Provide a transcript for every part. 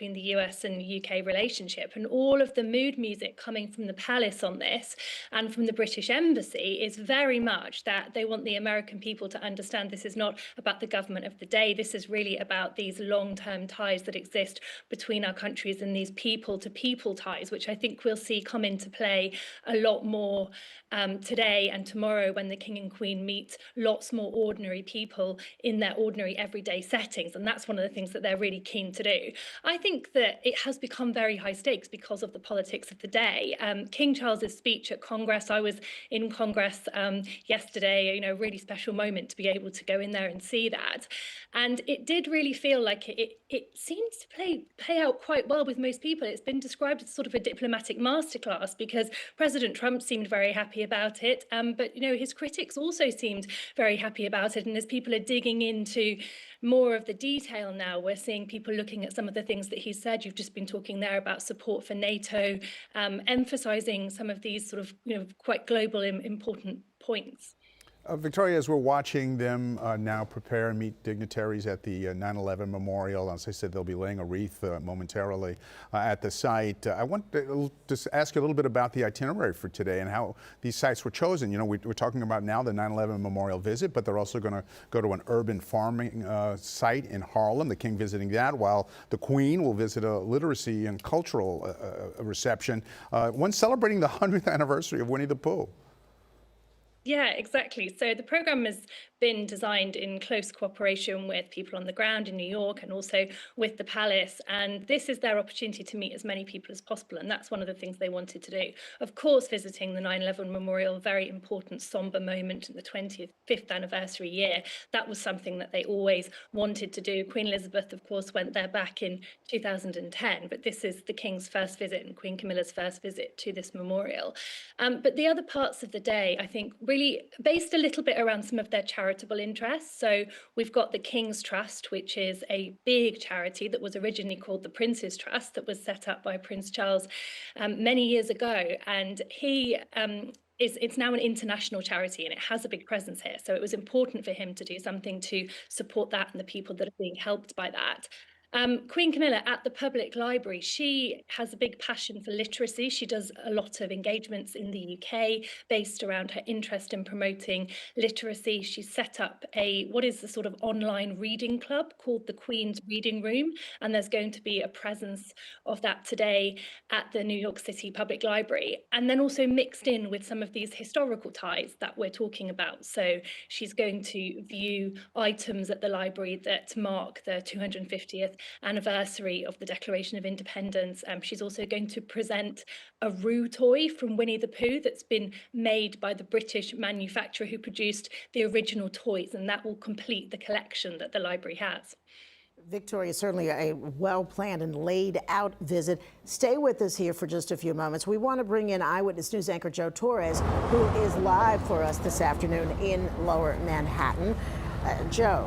between the US and UK relationship. And all of the mood music coming from the palace on this and from the British embassy is very much that they want the American people to understand this is not about the government of the day. This is really about these long-term ties that exist between our countries and these people-to-people ties, which I think we'll see come into play a lot more today and tomorrow when the King and Queen meet lots more ordinary people in their ordinary everyday settings. And that's one of the things that they're really keen to do. I think that it has become very high stakes because of the politics of the day. King Charles's speech at Congress, I was in Congress yesterday, you know, really special moment to be able to go in there and see that. And it did really feel like it seems to play out quite well with most people. It's been described as sort of a diplomatic masterclass because President Trump seemed very happy about it. But, you know, his critics also seemed very happy about it. And as people are digging into more of the detail now, we're seeing people looking at some of the things that he said. You've just been talking there about support for NATO, emphasizing some of these sort of, you know, quite global important points. Victoria, as we're watching them now prepare and meet dignitaries at the 9/11 memorial, as I said, they'll be laying a wreath momentarily at the site. I want to just ask you a little bit about the itinerary for today and how these sites were chosen. You know, we're talking about now the 9/11 memorial visit, but they're also going to go to an urban farming site in Harlem, the King visiting that, while the Queen will visit a literacy and cultural reception, one celebrating the 100th anniversary of Winnie the Pooh. Yeah, exactly. So the program has been designed in close cooperation with people on the ground in New York and also with the palace. And this is their opportunity to meet as many people as possible. And that's one of the things they wanted to do. Of course, visiting the 9/11 memorial, very important, somber moment in the 25th anniversary year. That was something that they always wanted to do. Queen Elizabeth, of course, went there back in 2010. But this is the King's first visit and Queen Camilla's first visit to this memorial. But the other parts of the day, I think, really based a little bit around some of their charitable interests. So we've got the King's Trust, which is a big charity that was originally called the Prince's Trust, that was set up by Prince Charles many years ago. And it's now an international charity and it has a big presence here. So it was important for him to do something to support that and the people that are being helped by that. Queen Camilla at the public library, she has a big passion for literacy. She does a lot of engagements in the UK based around her interest in promoting literacy. She's set up what is the sort of online reading club called the Queen's Reading Room. And there's going to be a presence of that today at the New York City Public Library. And then also mixed in with some of these historical ties that we're talking about. So she's going to view items at the library that mark the 250th anniversary of the Declaration of Independence. She's also going to present a Roo toy from Winnie the Pooh that's been made by the British manufacturer who produced the original toys, and that will complete the collection that the library has. Victoria, certainly a well-planned and laid-out visit. Stay with us here for just a few moments. We want to bring in Eyewitness News anchor Joe Torres, who is live for us this afternoon in Lower Manhattan. Joe.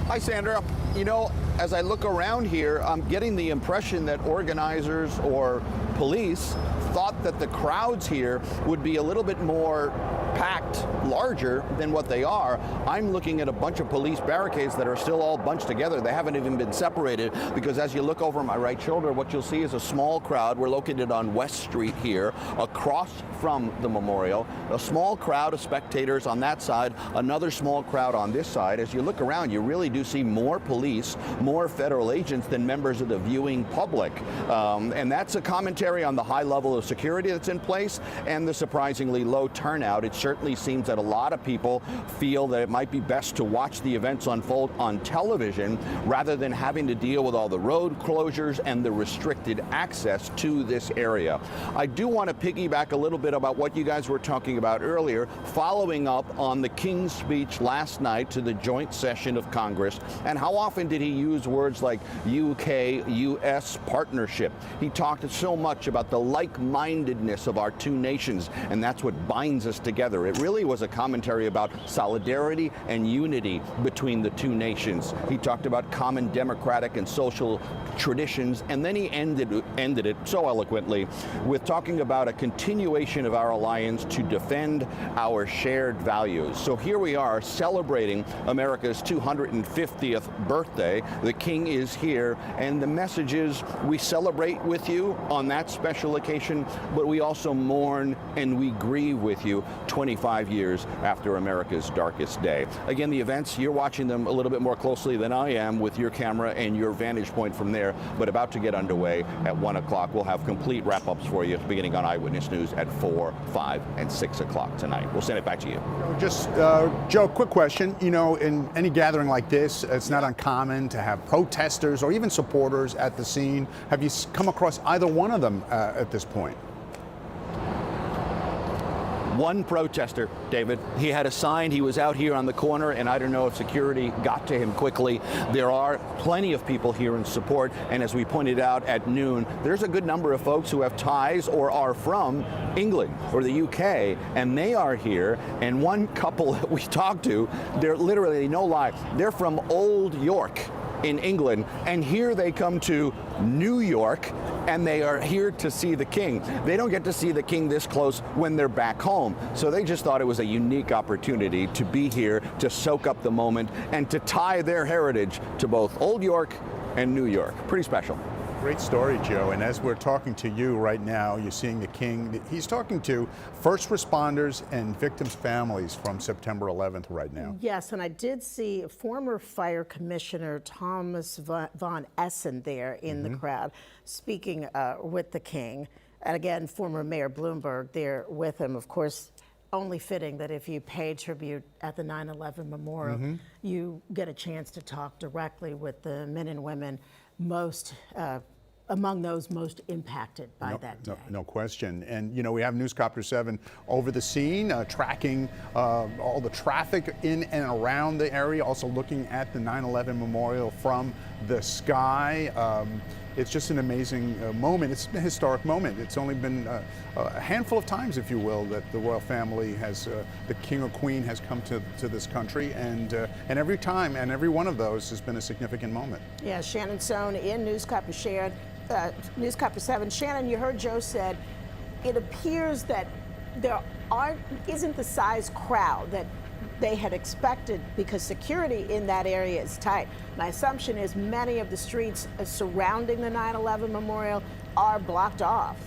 Hi, Sandra. You know, as I look around here, I'm getting the impression that organizers or police thought that the crowds here would be a little bit more packed, larger than what they are. I'm looking at a bunch of police barricades that are still all bunched together. They haven't even been separated because as you look over my right shoulder, what you'll see is a small crowd. We're located on West Street here, across from the memorial. A small crowd of spectators on that side, another small crowd on this side. As you look around, you really do see more police, more federal agents than members of the viewing public. And that's a commentary on the high level of security that's in place and the surprisingly low turnout. It certainly seems that a lot of people feel that it might be best to watch the events unfold on television rather than having to deal with all the road closures and the restricted access to this area. I do want to piggyback a little bit about what you guys were talking about earlier, following up on the King's speech last night to the joint session of Congress, and how often did he use words like UK-US partnership? He talked so much about the like-mindedness of our two nations, and that's what binds us together. together. It really was a commentary about solidarity and unity between the two nations. He talked about common democratic and social traditions, and then he ended it so eloquently with talking about a continuation of our alliance to defend our shared values. So here we are celebrating America's 250th birthday. The King is here, and the message is we celebrate with you on that special occasion, but we also mourn and we grieve with you 25 years after America's darkest day. Again, the events, you're watching them a little bit more closely than I am with your camera and your vantage point from there, but about to get underway at 1 o'clock. We'll have complete wrap-ups for you beginning on Eyewitness News at 4, 5, and 6 o'clock tonight. We'll send it back to you. Just, Joe, quick question. You know, in any gathering like this, it's not uncommon to have protesters or even supporters at the scene. Have you come across either one of them at this point? One protester, David. He had a sign. He was out here on the corner, and I don't know if security got to him quickly. There are plenty of people here in support, and as we pointed out at noon, there's a good number of folks who have ties or are from England or the UK, and they are here. And one couple that we talked to, they're literally, no lie, they're from Old York in England, and here they come to New York, and they are here to see the King. They don't get to see the King this close when they're back home, so they just thought it was a unique opportunity to be here, to soak up the moment, and to tie their heritage to both Old York and New York. Pretty special. Great story, Joe. And as we're talking to you right now, you're seeing the King. He's talking to first responders and victims' families from September 11th right now. Yes, and I did see former Fire Commissioner Thomas Von Essen there in the crowd speaking with the King. And again, former Mayor Bloomberg there with him. Of course, only fitting that if you pay tribute at the 9/11 memorial, you get a chance to talk directly with the men and women most among those most impacted by that day. No question. And, you know, we have Newscopter 7 over the scene, tracking all the traffic in and around the area, also looking at the 9/11 memorial from the sky. It's just an amazing moment. It's a historic moment. It's only been a handful of times, if you will, that the royal family has, the King or Queen has come to this country, and every time, and every one of those has been a significant moment. Yeah, Shannon Sohn in Newscopter shared, Newscopter 7. Shannon, you heard Joe said, it appears that there isn't the size crowd that they had expected because security in that area is tight. My assumption is many of the streets surrounding the 9/11 memorial are blocked off.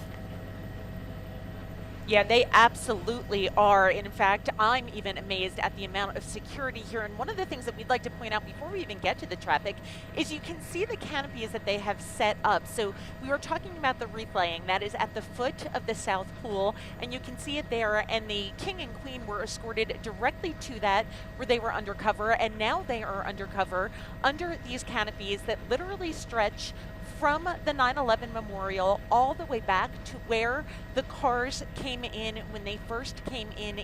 Yeah, they absolutely are. In fact, I'm even amazed at the amount of security here. And one of the things that we'd like to point out before we even get to the traffic is you can see the canopies that they have set up. So we were talking about the wreath laying. That is at the foot of the South Pool, and you can see it there. And the King and Queen were escorted directly to that where they were undercover. And now they are undercover under these canopies that literally stretch from the 9/11 memorial all the way back to where the cars came in when they first came in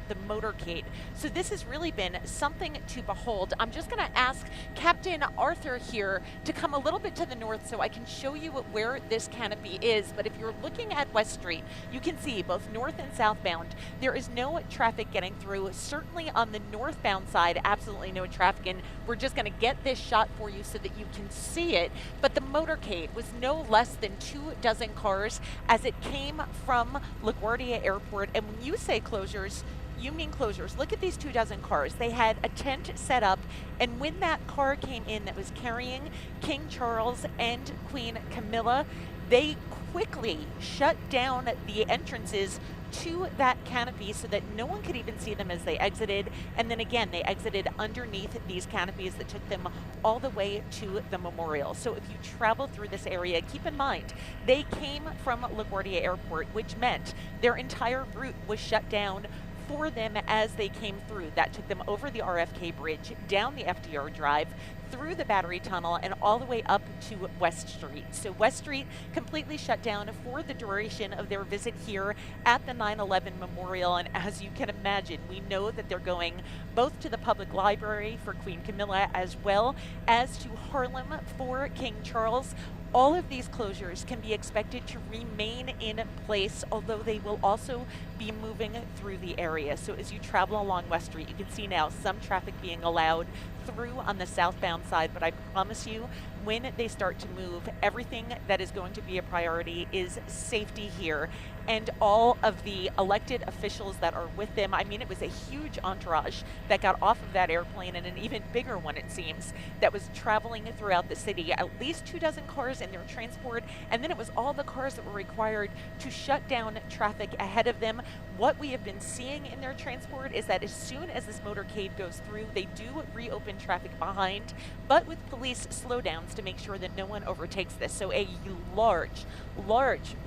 the motorcade. So this has really been something to behold. I'm just going to ask Captain Arthur here to come a little bit to the north so I can show you where this canopy is. But if you're looking at West Street, you can see both north and southbound, there is no traffic getting through. Certainly on the northbound side, absolutely no traffic. And we're just going to get this shot for you so that you can see it. But the motorcade was no less than 24 cars as it came from LaGuardia Airport. And when you say closures, you mean closures. Look at these 24 cars. They had a tent set up, and when that car came in that was carrying King Charles and Queen Camilla, they quickly shut down the entrances to that canopy so that no one could even see them as they exited. And then again, they exited underneath these canopies that took them all the way to the memorial. So if you travel through this area, keep in mind, they came from LaGuardia Airport, which meant their entire route was shut down for them as they came through. That took them over the RFK Bridge, down the FDR Drive, through the Battery Tunnel, and all the way up to West Street. So West Street completely shut down for the duration of their visit here at the 9/11 memorial. And as you can imagine, we know that they're going both to the public library for Queen Camilla as well as to Harlem for King Charles. All of these closures can be expected to remain in place, although they will also be moving through the area. So as you travel along West Street, you can see now some traffic being allowed through on the southbound side, but I promise you, when they start to move, everything that is going to be a priority is safety here. And all of the elected officials that are with them, I mean, it was a huge entourage that got off of that airplane, and an even bigger one, it seems, that was traveling throughout the city. At least 24 cars in their transport, and then it was all the cars that were required to shut down traffic ahead of them. What we have been seeing in their transport is that as soon as this motorcade goes through, they do reopen traffic behind, but with police slowdowns to make sure that no one overtakes this. So a large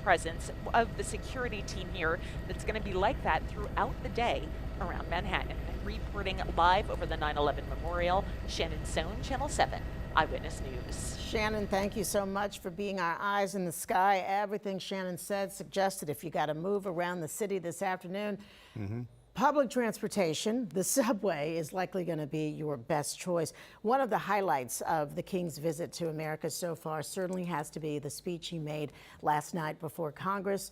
presence of the security team here that's going to be like that throughout the day around Manhattan. Reporting live over the 9/11 Memorial, Shannon Sohn, Channel 7, Eyewitness News. Shannon, thank you so much for being our eyes in the sky. Everything Shannon said suggested if you got to move around the city this afternoon, public transportation, the subway is likely going to be your best choice. One of the highlights of the King's visit to America so far certainly has to be the speech he made last night before Congress.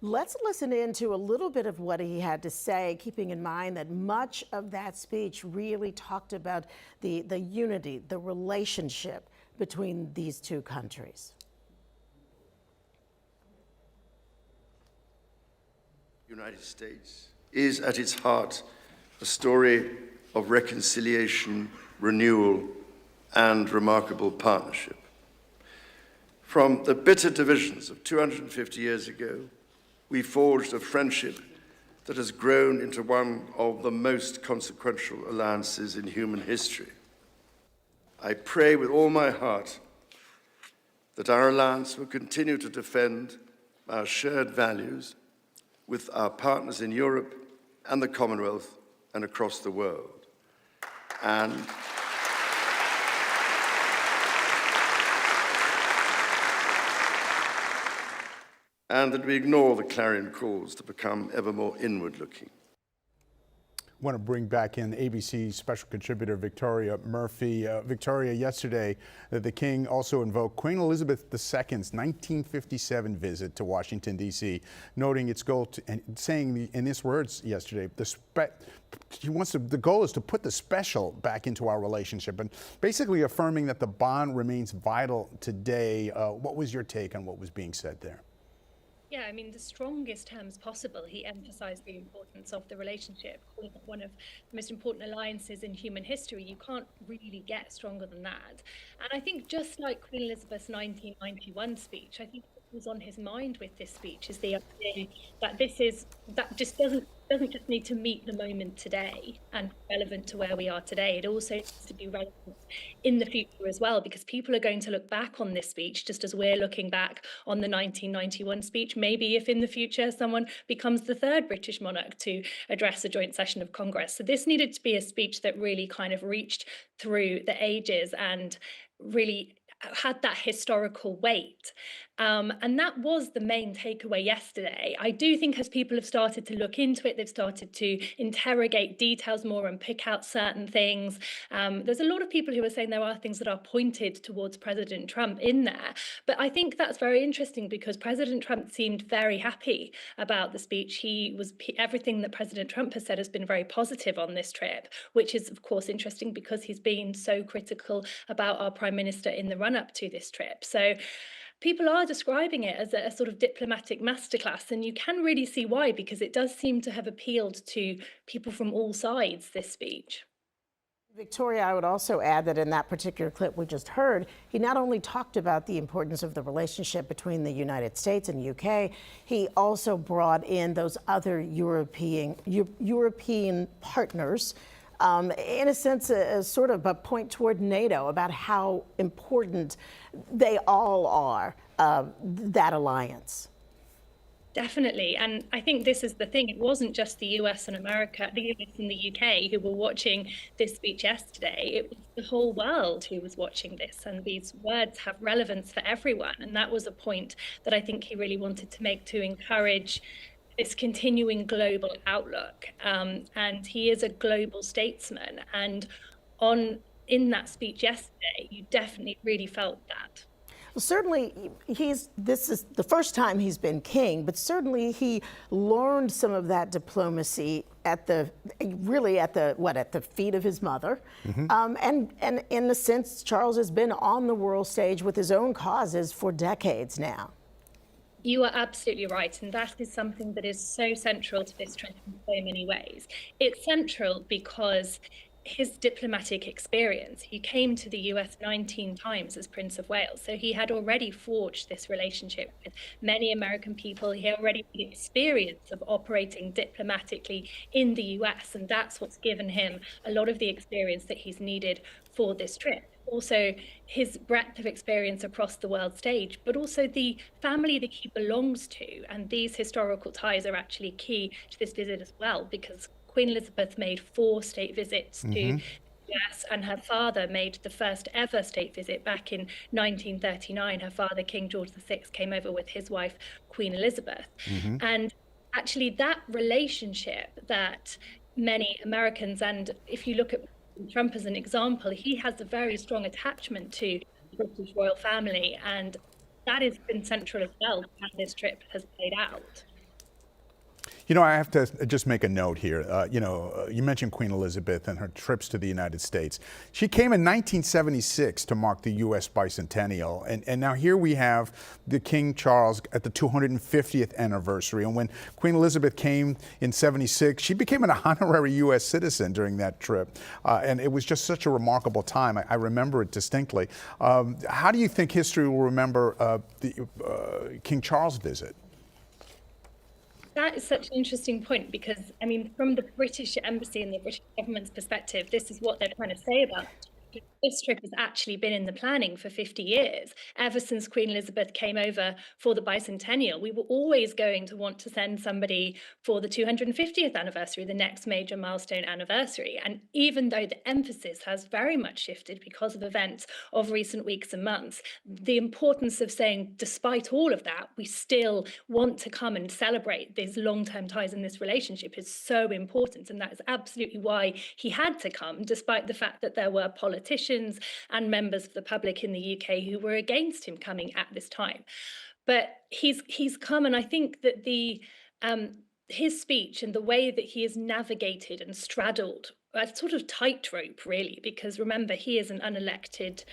Let's listen into a little bit of what he had to say, keeping in mind that much of that speech really talked about the unity, the relationship between these two countries. The United States is at its heart a story of reconciliation, renewal, and remarkable partnership. From the bitter divisions of 250 years ago, we forged a friendship that has grown into one of the most consequential alliances in human history. I pray with all my heart that our alliance will continue to defend our shared values with our partners in Europe and the Commonwealth and across the world. And that we ignore the clarion calls to become ever more inward-looking. I want to bring back in ABC special contributor Victoria Murphy. Victoria, yesterday, the King also invoked Queen Elizabeth II's 1957 visit to Washington, D.C., noting its goal to, and saying in his words yesterday, the goal is to put the special back into our relationship, and basically affirming that the bond remains vital today. What was your take on what was being said there? Yeah, I mean, the strongest terms possible. He emphasized the importance of the relationship, calling it one of the most important alliances in human history. You can't really get stronger than that. And I think just like Queen Elizabeth's 1991 speech, I think what was on his mind with this speech is the idea that that just doesn't just need to meet the moment today and relevant to where we are today. It also needs to be relevant in the future as well, because people are going to look back on this speech just as we're looking back on the 1991 speech. Maybe if in the future someone becomes the third British monarch to address a joint session of Congress. So this needed to be a speech that really kind of reached through the ages and really had that historical weight. And that was the main takeaway yesterday. I do think as people have started to look into it, they've started to interrogate details more and pick out certain things. There's a lot of people who are saying there are things that are pointed towards President Trump in there. But I think that's very interesting because President Trump seemed very happy about the speech. Everything that President Trump has said has been very positive on this trip, which is, of course, interesting because he's been so critical about our Prime Minister in the run-up to this trip. So people are describing it as a sort of diplomatic masterclass, and you can really see why, because it does seem to have appealed to people from all sides, this speech. Victoria, I would also add that in that particular clip we just heard, he not only talked about the importance of the relationship between the United States and UK, he also brought in those other European partners, in a sense, a sort of a point toward NATO about how important they all are, that alliance. Definitely. And I think this is the thing. It wasn't just the US and America, the US and the UK who were watching this speech yesterday. It was the whole world who was watching this. And these words have relevance for everyone. And that was a point that I think he really wanted to make, to encourage this continuing global outlook. And he is a global statesman. And in that speech yesterday, you definitely really felt that. Well, certainly, this is the first time he's been king, but certainly he learned some of that diplomacy at the feet of his mother. And in a sense, Charles has been on the world stage with his own causes for decades now. You are absolutely right, and that is something that is so central to this trip in so many ways. It's central because his diplomatic experience. He came to the US 19 times as Prince of Wales, so he had already forged this relationship with many American people. He already had experience of operating diplomatically in the US, and that's what's given him a lot of the experience that he's needed for this trip. Also, his breadth of experience across the world stage, but also the family that he belongs to. And these historical ties are actually key to this visit as well, because Queen Elizabeth made 4 state visits to the US, and her father made the first ever state visit back in 1939. Her father, King George VI, came over with his wife, Queen Elizabeth. And actually that relationship that many Americans, and if you look at Trump as an example, he has a very strong attachment to the British royal family, and that has been central as well to how this trip has played out. You know, I have to just make a note here. You mentioned Queen Elizabeth and her trips to the United States. She came in 1976 to mark the U.S. bicentennial. And now here we have the King Charles at the 250th anniversary. And when Queen Elizabeth came in 76, she became an honorary U.S. citizen during that trip. And it was just such a remarkable time. I remember it distinctly. How do you think history will remember the King Charles visit? That is such an interesting point because, I mean, from the British Embassy and the British government's perspective, this is what they're trying to say about it. This trip has actually been in the planning for 50 years. Ever since Queen Elizabeth came over for the bicentennial, we were always going to want to send somebody for the 250th anniversary, the next major milestone anniversary. And even though the emphasis has very much shifted because of events of recent weeks and months, the importance of saying, despite all of that, we still want to come and celebrate these long-term ties in this relationship is so important. And that is absolutely why he had to come, despite the fact that there were politicians and members of the public in the UK who were against him coming at this time. But he's come, and I think that his speech and the way that he has navigated and straddled a sort of tightrope, really, because remember, he is an unelected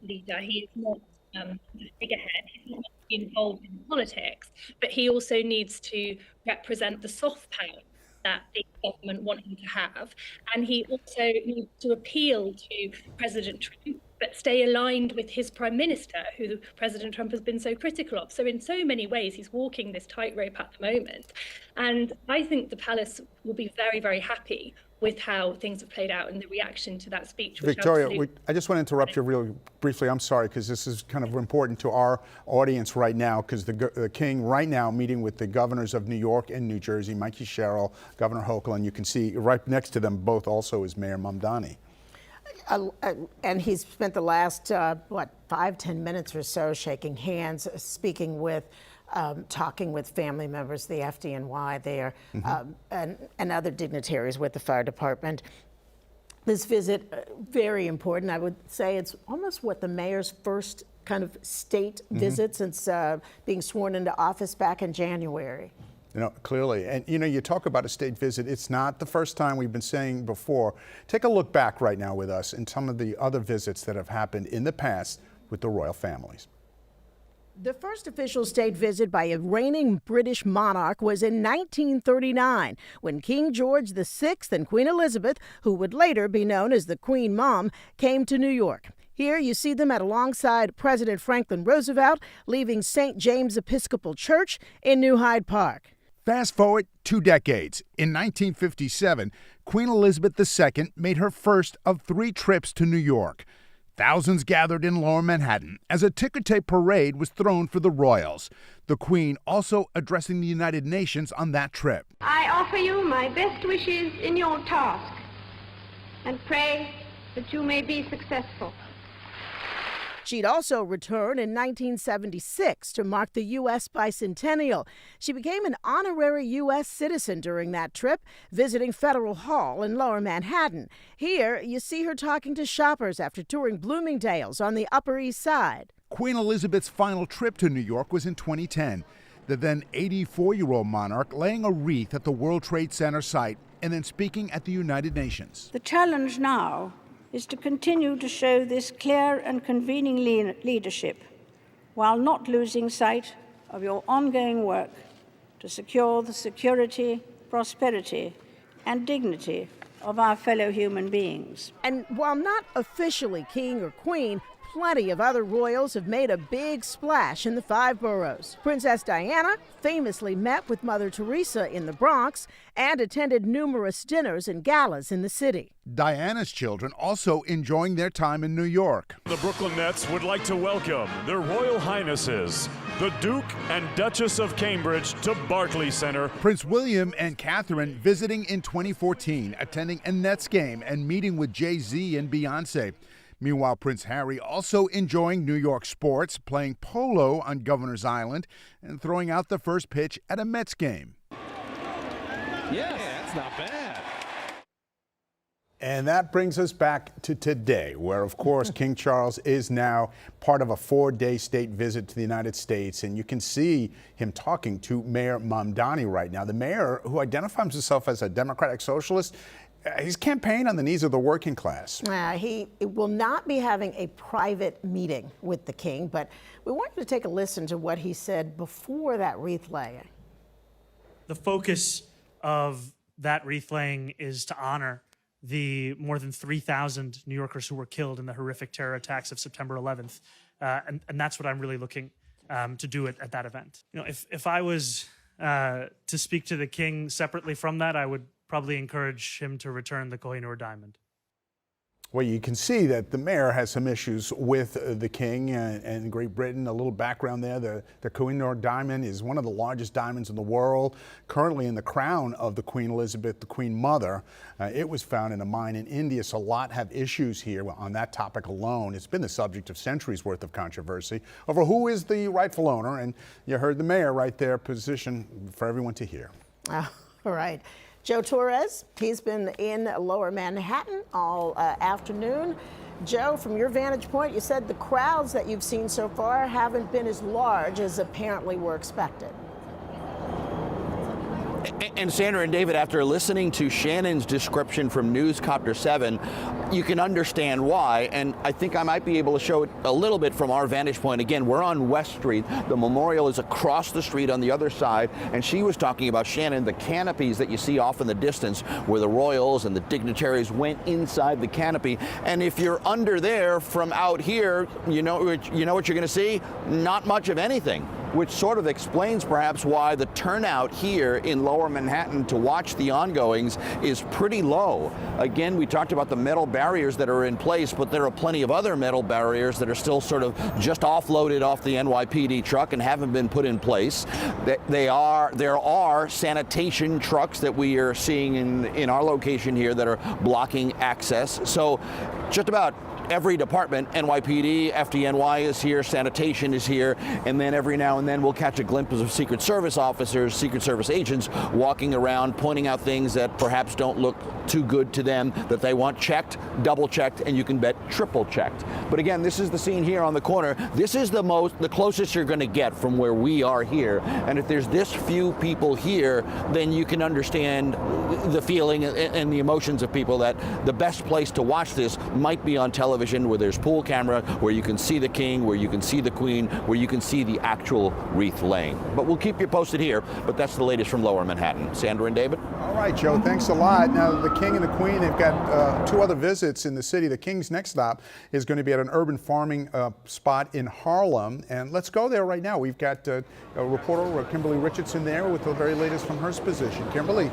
leader. He is not the figurehead. He's not involved in politics, but he also needs to represent the soft power that the government want him to have. And he also needs to appeal to President Trump, but stay aligned with his prime minister, who President Trump has been so critical of. So in so many ways, he's walking this tightrope at the moment. And I think the palace will be very, very happy with how things have played out and the reaction to that speech. Victoria, I just want to interrupt you really briefly. I'm sorry, because this is kind of important to our audience right now, because the King right now meeting with the governors of New York and New Jersey, Mikey Sherrill, Governor Hochul, and you can see right next to them both also is Mayor Mamdani. And he's spent the last, 5-10 minutes or so shaking hands, speaking with, talking with family members, the FDNY there, and other dignitaries with the fire department. This visit, very important. I would say it's almost what the mayor's first kind of state visit since being sworn into office back in January. You know, clearly. And, you know, you talk about a state visit. It's not the first time. We've been saying before. Take a look back right now with us and some of the other visits that have happened in the past with the royal families. The first official state visit by a reigning British monarch was in 1939, when King George VI and Queen Elizabeth, who would later be known as the Queen Mom, came to New York. Here you see them alongside President Franklin Roosevelt, leaving St. James Episcopal Church in New Hyde Park. Fast forward 2 decades. In 1957, Queen Elizabeth II made her first of 3 trips to New York. Thousands gathered in Lower Manhattan as a ticker-tape parade was thrown for the royals. The Queen also addressing the United Nations on that trip. I offer you my best wishes in your task and pray that you may be successful. She'd also return in 1976 to mark the U.S. bicentennial. She became an honorary U.S. citizen during that trip, visiting Federal Hall in Lower Manhattan. Here, you see her talking to shoppers after touring Bloomingdale's on the Upper East Side. Queen Elizabeth's final trip to New York was in 2010. The then 84-year-old monarch laying a wreath at the World Trade Center site and then speaking at the United Nations. The challenge now is to continue to show this clear and convening leadership while not losing sight of your ongoing work to secure the security, prosperity, and dignity of our fellow human beings. And while not officially king or queen, plenty of other royals have made a big splash in the 5 boroughs. Princess Diana famously met with Mother Teresa in the Bronx and attended numerous dinners and galas in the city. Diana's children also enjoying their time in New York. The Brooklyn Nets would like to welcome their Royal Highnesses, the Duke and Duchess of Cambridge, to Barclays Center. Prince William and Catherine visiting in 2014, attending a Nets game and meeting with Jay-Z and Beyonce. Meanwhile, Prince Harry also enjoying New York sports, playing polo on Governor's Island and throwing out the first pitch at a Mets game. Yeah, that's not bad. And that brings us back to today, where, of course, King Charles is now part of a 4-day state visit to the United States. And you can see him talking to Mayor Mamdani right now. The mayor, who identifies himself as a democratic socialist, he's campaigning on the needs of the working class. He will not be having a private meeting with the king, but we want you to take a listen to what he said before that wreath laying. The focus of that wreath laying is to honor the more than 3,000 New Yorkers who were killed in the horrific terror attacks of September 11th. And that's what I'm really looking to do at that event. You know, if I was to speak to the king separately from that, I would probably encourage him to return the Kohinoor diamond. Well, you can see that the mayor has some issues with the king and Great Britain. A little background there, the Kohinoor diamond is one of the largest diamonds in the world, currently in the crown of the Queen Elizabeth, the Queen Mother. It was found in a mine in India, so a lot have issues here on that topic alone. It's been the subject of centuries worth of controversy over who is the rightful owner, and you heard the mayor right there position for everyone to hear. All right. Joe Torres, he's been in Lower Manhattan all afternoon. Joe, from your vantage point, you said the crowds that you've seen so far haven't been as large as apparently were expected. And Sandra and David, after listening to Shannon's description from Newscopter 7, you can understand why, and I think I might be able to show it a little bit from our vantage point. Again, we're on West Street. The memorial is across the street on the other side, and she was talking about, Shannon, the canopies that you see off in the distance where the royals and the dignitaries went inside the canopy. And if you're under there from out here, you know what you're going to see? Not much of anything, which sort of explains perhaps why the turnout here in Lower Manhattan to watch the ongoings is pretty low. Again, we talked about the metal barriers that are in place, but there are plenty of other metal barriers that are still sort of just offloaded off the NYPD truck and haven't been put in place. There are sanitation trucks that we are seeing in our location here that are blocking access. So just about every department, NYPD, FDNY is here, sanitation is here, and then every now and then we'll catch a glimpse of Secret Service officers, Secret Service agents walking around pointing out things that perhaps don't look too good to them, that they want checked, double checked, and you can bet triple checked. But again, this is the scene here on the corner. This is the closest you're going to get from where we are here. And if there's this few people here, then you can understand the feeling and the emotions of people that the best place to watch this might be on television, where there's pool camera, where you can see the king, where you can see the queen, where you can see the actual wreath laying. But we'll keep you posted here, but that's the latest from Lower Manhattan. Sandra and David? All right, Joe, thanks a lot. Now, the king and the queen, they've got 2 other visits in the city. The king's next stop is going to be at an urban farming spot in Harlem, and let's go there right now. We've got a reporter, Kimberly Richardson, there with the very latest from her position. Kimberly,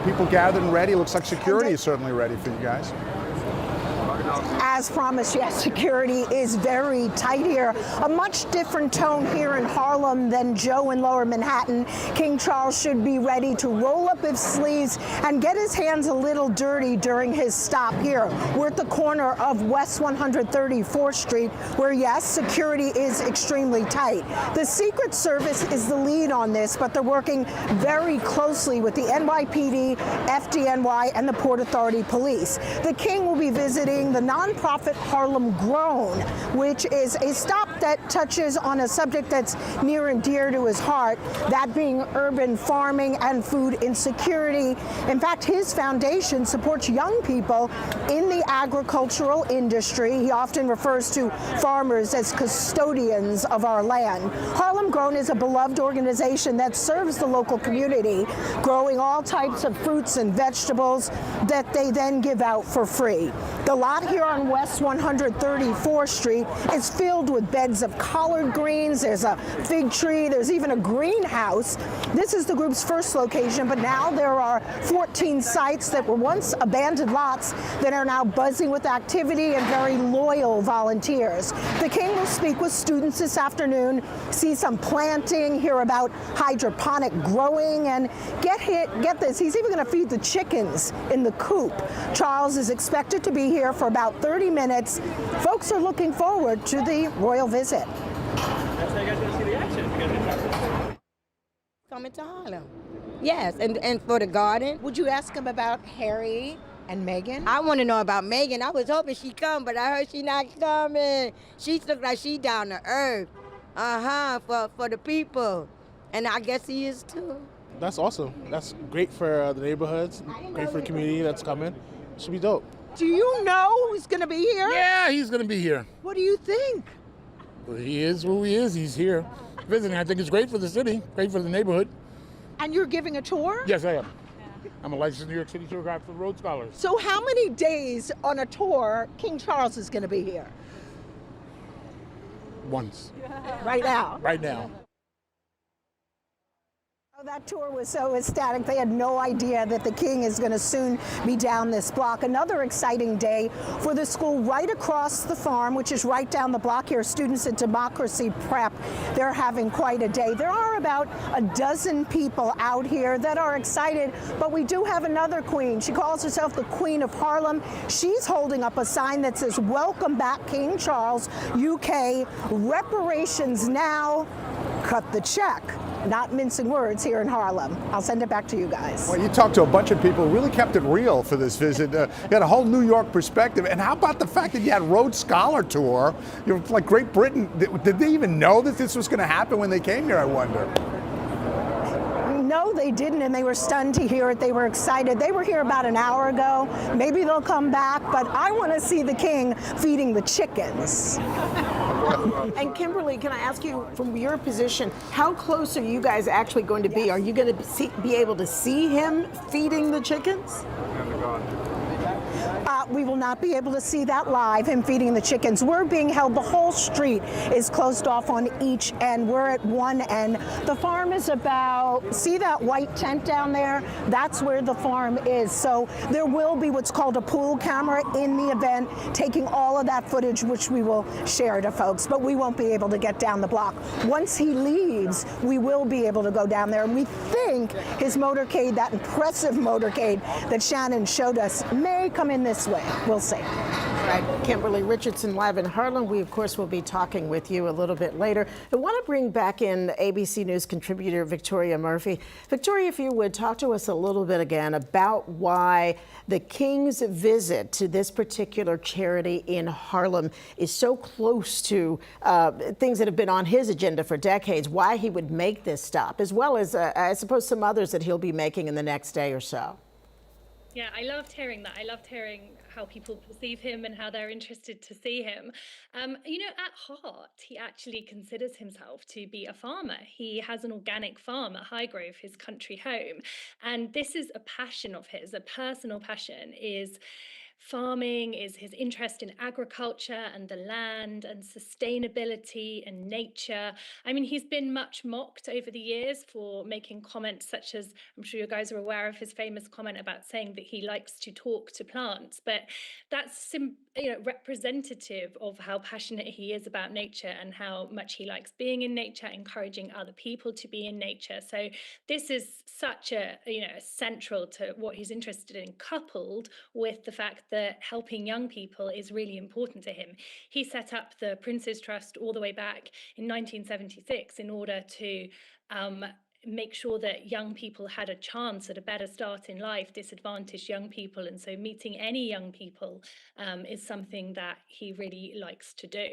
people gathered and ready. Looks like security is certainly ready for you guys. As promised, yes, security is very tight here. A much different tone here in Harlem than Joe in Lower Manhattan. King Charles should be ready to roll up his sleeves and get his hands a little dirty during his stop here. We're at the corner of West 134th Street, where, yes, security is extremely tight. The Secret Service is the lead on this, but they're working very closely with the NYPD, FDNY, and the Port Authority Police. The king will be visiting the nonprofit Harlem Grown, which is a stop that touches on a subject that's near and dear to his heart, that being urban farming and food insecurity. In fact, his foundation supports young people in the agricultural industry. He often refers to farmers as custodians of our land. Harlem Grown is a beloved organization that serves the local community, growing all types of fruits and vegetables that they then give out for free. The lot here on West 134th Street is filled with beds of collard greens. There's a fig tree. There's even a greenhouse. This is the group's first location, but now there are 14 sites that were once abandoned lots that are now buzzing with activity and very loyal volunteers. The King will speak with students this afternoon, see some planting, hear about hydroponic growing, and get this, he's even going to feed the chickens in the coop. Charles is expected to be here for about 30 minutes. Folks are looking forward to the royal visit. That's how you guys going to see the action. Coming to Harlem. Yes, and for the garden. Would you ask him about Harry and Meghan? I want to know about Meghan. I was hoping she'd come, but I heard she not coming. She look like she down to earth. For the people. And I guess he is too. That's awesome. That's great for the neighborhoods, great for the community that's coming. Should be dope. Do you know who's going to be here? Yeah, he's going to be here. What do you think? Well, he is who he is. He's here visiting. I think it's great for the city, great for the neighborhood. And you're giving a tour? Yes, I am. I'm a licensed New York City tour guide for Rhodes Scholars. So how many days on a tour King Charles is going to be here? Once. Right now? Right now. Oh, that tour was so ecstatic. They had no idea that the King is going to soon be down this block. Another exciting day for the school right across the farm, which is right down the block here. Students at Democracy Prep, they're having quite a day. There are about a dozen people out here that are excited, but we do have another queen. She calls herself the Queen of Harlem. She's holding up a sign that says, "Welcome back, King Charles, UK. Reparations now. Cut the check." Not mincing words here in Harlem. I'll send it back to you guys. Well, you talked to a bunch of people who really kept it real for this visit. You had a whole New York perspective. And how about the fact that you had Rhodes Scholar Tour? You're like Great Britain. Did they even know that this was going to happen when they came here, I wonder? No, they didn't, and they were stunned to hear it. They were excited. They were here about an hour ago. Maybe they'll come back, but I want to see the King feeding the chickens. And Kimberly, can I ask you, from your position, how close are you guys actually going to be? Are you going to be able to see him feeding the chickens? We will not be able to see that live, him feeding the chickens. We're being held, the whole street is closed off on each end. We're at one end. The farm is about, see that white tent down there? That's where the farm is. So there will be what's called a pool camera in the event, taking all of that footage, which we will share to folks, but we won't be able to get down the block. Once he leaves, we will be able to go down there. And we think his motorcade, that impressive motorcade that Shannon showed us, may come in this way. We'll see. Right, Kimberly Richardson live in Harlem. We, of course, will be talking with you a little bit later. I want to bring back in ABC News contributor Victoria Murphy. Victoria, if you would, talk to us a little bit again about why the King's visit to this particular charity in Harlem is so close to things that have been on his agenda for decades, why he would make this stop, as well as, I suppose, some others that he'll be making in the next day or so. Yeah, I loved hearing that. I loved hearing how people perceive him and how they're interested to see him. At heart, he actually considers himself to be a farmer. He has an organic farm at Highgrove, his country home. And this is a passion of his, a personal passion is farming, is his interest in agriculture and the land and sustainability and nature. I mean, he's been much mocked over the years for making comments such as, I'm sure you guys are aware of his famous comment about saying that he likes to talk to plants, but that's representative of how passionate he is about nature and how much he likes being in nature, encouraging other people to be in nature. So this is such a central to what he's interested in, coupled with the fact that helping young people is really important to him. He set up the Prince's Trust all the way back in 1976 in order to make sure that young people had a chance at a better start in life, disadvantaged young people. And so meeting any young people is something that he really likes to do.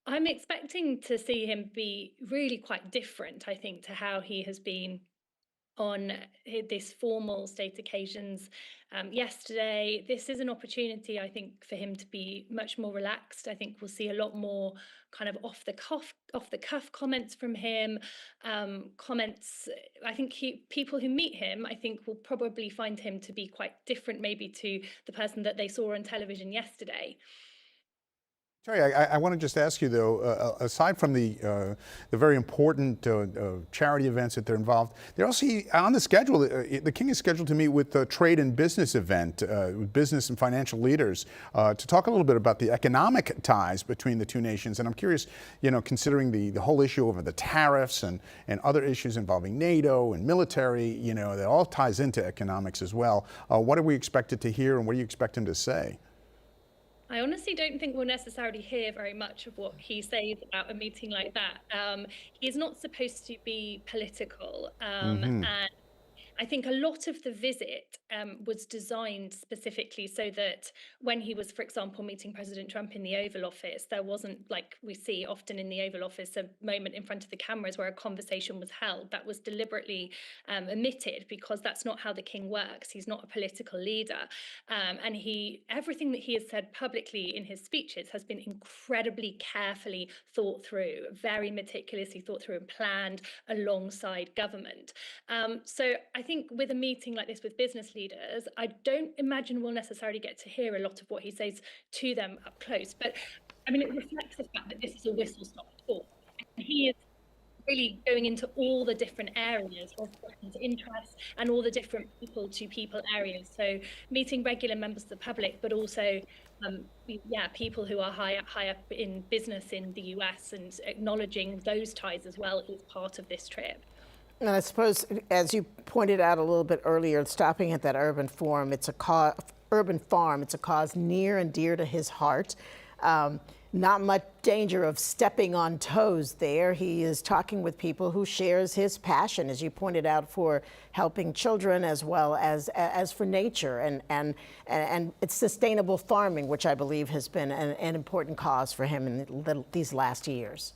I'm expecting to see him be really quite different, I think, to how he has been on this formal state occasions yesterday. This is an opportunity, I think, for him to be much more relaxed. I think we'll see a lot more kind of off the cuff comments from him. Comments. I think people who meet him, I think, will probably find him to be quite different, maybe to the person that they saw on television yesterday. Terry, I want to just ask you though, aside from the very important charity events that they're involved, they're also on the schedule. The king is scheduled to meet with the trade and business event, with business and financial leaders, to talk a little bit about the economic ties between the two nations. And I'm curious, considering the whole issue over the tariffs and other issues involving NATO and military, that all ties into economics as well. What are we expected to hear, and what do you expect him to say? I honestly don't think we'll necessarily hear very much of what he says about a meeting like that. He's not supposed to be political, and I think a lot of the visit was designed specifically so that when he was, for example, meeting President Trump in the Oval Office, there wasn't, like we see often in the Oval Office, a moment in front of the cameras where a conversation was held. That was deliberately omitted because that's not how the king works. He's not a political leader. And everything that he has said publicly in his speeches has been incredibly carefully thought through, very meticulously thought through and planned alongside government. So I think with a meeting like this with business leaders, I don't imagine we'll necessarily get to hear a lot of what he says to them up close. But I mean, it reflects the fact that this is a whistle-stop tour. And he is really going into all the different areas of Britain's interests and all the different people-to-people areas. So meeting regular members of the public, but also people who are high up in business in the US, and acknowledging those ties as well is part of this trip. And I suppose, as you pointed out a little bit earlier, stopping at that urban farm, it's a cause near and dear to his heart. Not much danger of stepping on toes there. He is talking with people who shares his passion, as you pointed out, for helping children as well as for nature and it's sustainable farming, which I believe has been an important cause for him in these last years.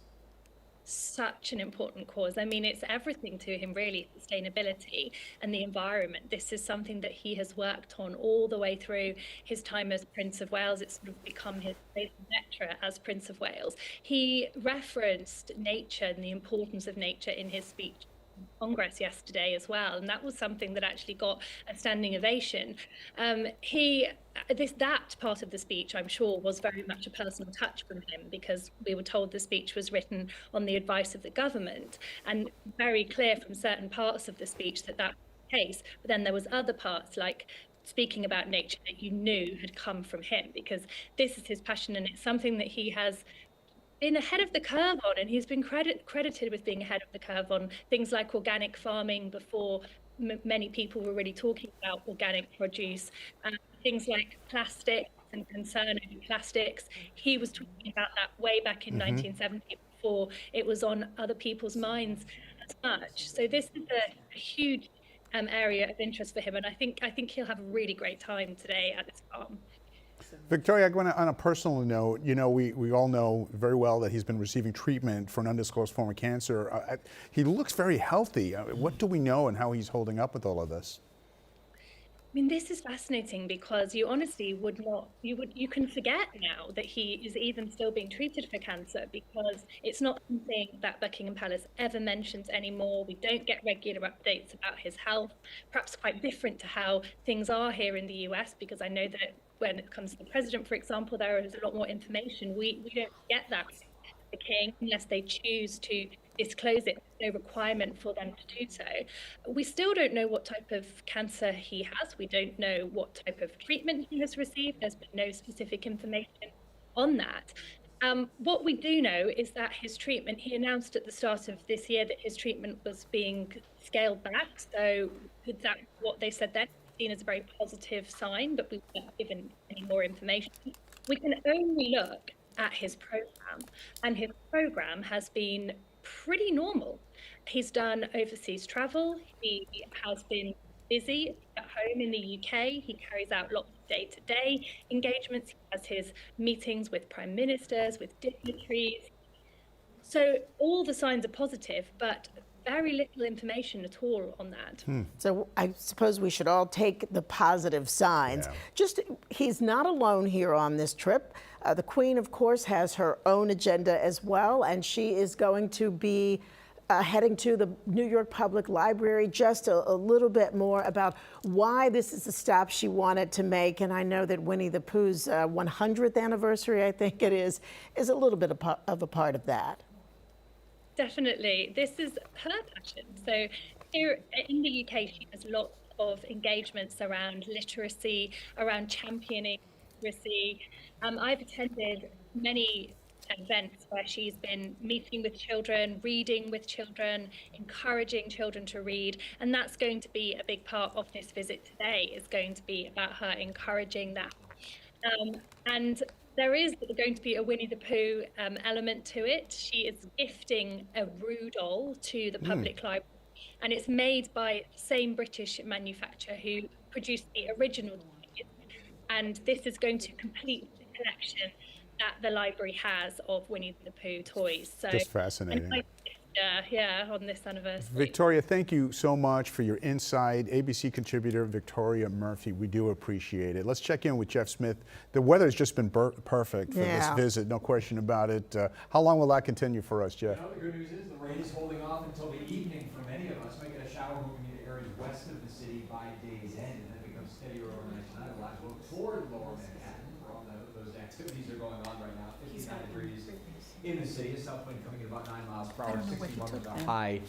Such an important cause. I mean, it's everything to him, really, sustainability and the environment. This is something that he has worked on all the way through his time as Prince of Wales. It's sort of become his mantra as Prince of Wales. He referenced nature and the importance of nature in his speech in Congress yesterday as well, and that was something that actually got a standing ovation. That part of the speech, I'm sure, was very much a personal touch from him, because we were told the speech was written on the advice of the government, and very clear from certain parts of the speech that was the case. But then there was other parts, like speaking about nature, that you knew had come from him, because this is his passion, and it's something that he has been ahead of the curve on, and he's been credited with being ahead of the curve on things like organic farming before many people were really talking about organic produce. Things like plastics and concern over plastics. He was talking about that way back in 1970, before it was on other people's minds as much. So this is a huge area of interest for him, and I think he'll have a really great time today at this farm. Victoria, on a personal note, we all know very well that he's been receiving treatment for an undisclosed form of cancer. He looks very healthy. What do we know, and how he's holding up with all of this? I mean, this is fascinating, because you honestly you can forget now that he is even still being treated for cancer, because it's not something that Buckingham Palace ever mentions anymore. We don't get regular updates about his health, perhaps quite different to how things are here in the US, because I know that when it comes to the president, for example, there is a lot more information. We don't get that from the king unless they choose to disclose it. There's no requirement for them to do so. We still don't know what type of cancer he has. We don't know what type of treatment he has received. There's been no specific information on that. What we do know is that his treatment, he announced at the start of this year that his treatment was being scaled back. So that's what they said then, seen as a very positive sign, but we weren't given any more information. We can only look at his program, and his program has been pretty normal. He's done overseas travel. He has been busy at home in the UK. He carries out lots of day-to-day engagements. He has his meetings with prime ministers, with dignitaries. So all the signs are positive, but very little information at all on that. So I suppose we should all take the positive signs. Just, he's not alone here on this trip. The Queen, of course, has her own agenda as well, and she is going to be heading to the New York Public Library. Just a little bit more about why this is a stop she wanted to make. And I know that Winnie the Pooh's 100th anniversary, I think it is a little bit of a part of that. Definitely. This is her passion. So here in the UK, she has lots of engagements around literacy, around championing literacy. I've attended many events where she's been meeting with children, reading with children, encouraging children to read. And that's going to be a big part of this visit today, is going to be about her encouraging that. And there is going to be a Winnie the Pooh element to it. She is gifting a Roo doll to the public library, and it's made by the same British manufacturer who produced the original toys. And this is going to complete the collection that the library has of Winnie the Pooh toys. So just fascinating. On this anniversary. Victoria, thank you so much for your insight. ABC contributor Victoria Murphy, we do appreciate it. Let's check in with Jeff Smith. The weather has just been perfect for this visit, no question about it. How long will that continue for us, Jeff? The good news is the rain is holding off until the evening for many of us. Might get a shower moving into areas west of the city by day's end, and then it becomes steadier overnight tonight. We'll have to look toward lower Manhattan, where all those activities are going on right now. 59 degrees in the city. A south wind coming in about 9 miles per hour, 61 with a high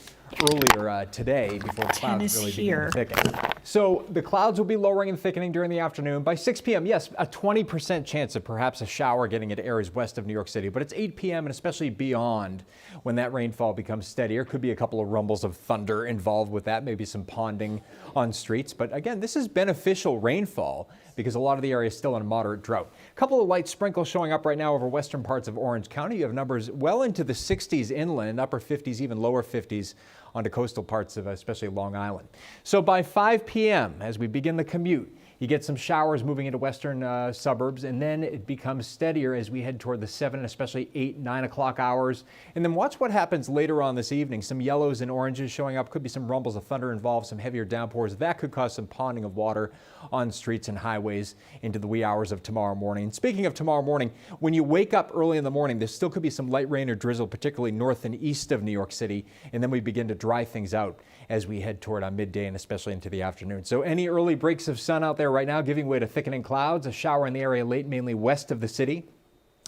earlier today before the clouds really begin to thicken. So the clouds will be lowering and thickening during the afternoon. By 6 p.m., yes, a 20% chance of perhaps a shower getting into areas west of New York City. But it's 8 p.m. and especially beyond when that rainfall becomes steadier. Could be a couple of rumbles of thunder involved with that, maybe some ponding on streets. But again, this is beneficial rainfall because a lot of the area is still in a moderate drought. A couple of light sprinkles showing up right now over western parts of Orange County. You have numbers well into the 60s inland, upper 50s, even lower 50s onto coastal parts of especially Long Island. So by 5 p.m., as we begin the commute, you get some showers moving into western suburbs, and then it becomes steadier as we head toward the 7, especially 8, 9 o'clock hours. And then watch what happens later on this evening. Some yellows and oranges showing up. Could be some rumbles of thunder involved, some heavier downpours. That could cause some ponding of water on streets and highways into the wee hours of tomorrow morning. And speaking of tomorrow morning, when you wake up early in the morning, there still could be some light rain or drizzle, particularly north and east of New York City. And then we begin to dry things out as we head toward midday and especially into the afternoon. So any early breaks of sun out there right now giving way to thickening clouds, a shower in the area late, mainly west of the city.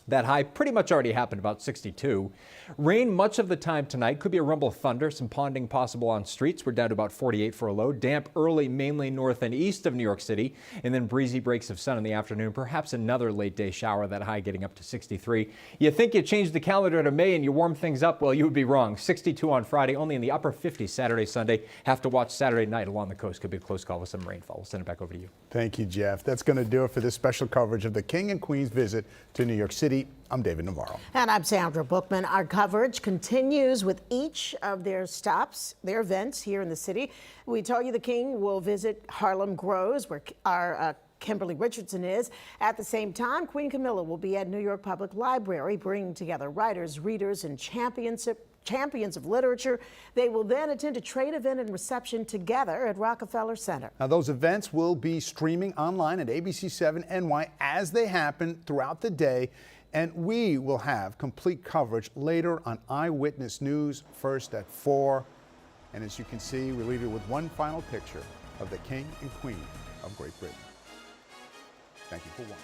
That high pretty much already happened, about 62. Rain much of the time tonight. Could be a rumble of thunder, some ponding possible on streets. We're down to about 48 for a low. Damp early, mainly north and east of New York City. And then breezy breaks of sun in the afternoon. Perhaps another late day shower, that high getting up to 63. You think you changed the calendar to May and you warm things up? Well, you would be wrong. 62 on Friday, only in the upper 50s Saturday, Sunday. Have to watch Saturday night along the coast. Could be a close call with some rainfall. We'll send it back over to you. Thank you, Jeff. That's going to do it for this special coverage of the King and Queen's visit to New York City. I'm David Navarro. And I'm Sandra Bookman. Our coverage continues with each of their stops, their events here in the city. We told you the King will visit Harlem Grown, where our Kimberly Richardson is. At the same time, Queen Camilla will be at New York Public Library, bringing together writers, readers, and champions of literature. They will then attend a trade event and reception together at Rockefeller Center. Now, those events will be streaming online at ABC7 NY as they happen throughout the day. And we will have complete coverage later on Eyewitness News, first at 4. And as you can see, we leave you with one final picture of the King and Queen of Great Britain. Thank you for watching.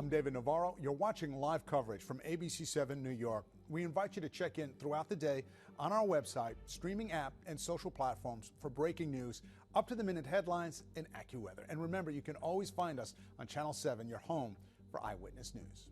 I'm David Navarro. You're watching live coverage from ABC7 New York. We invite you to check in throughout the day on our website, streaming app, and social platforms for breaking news, up-to-the-minute headlines, and AccuWeather. And remember, you can always find us on Channel 7, your home for Eyewitness News.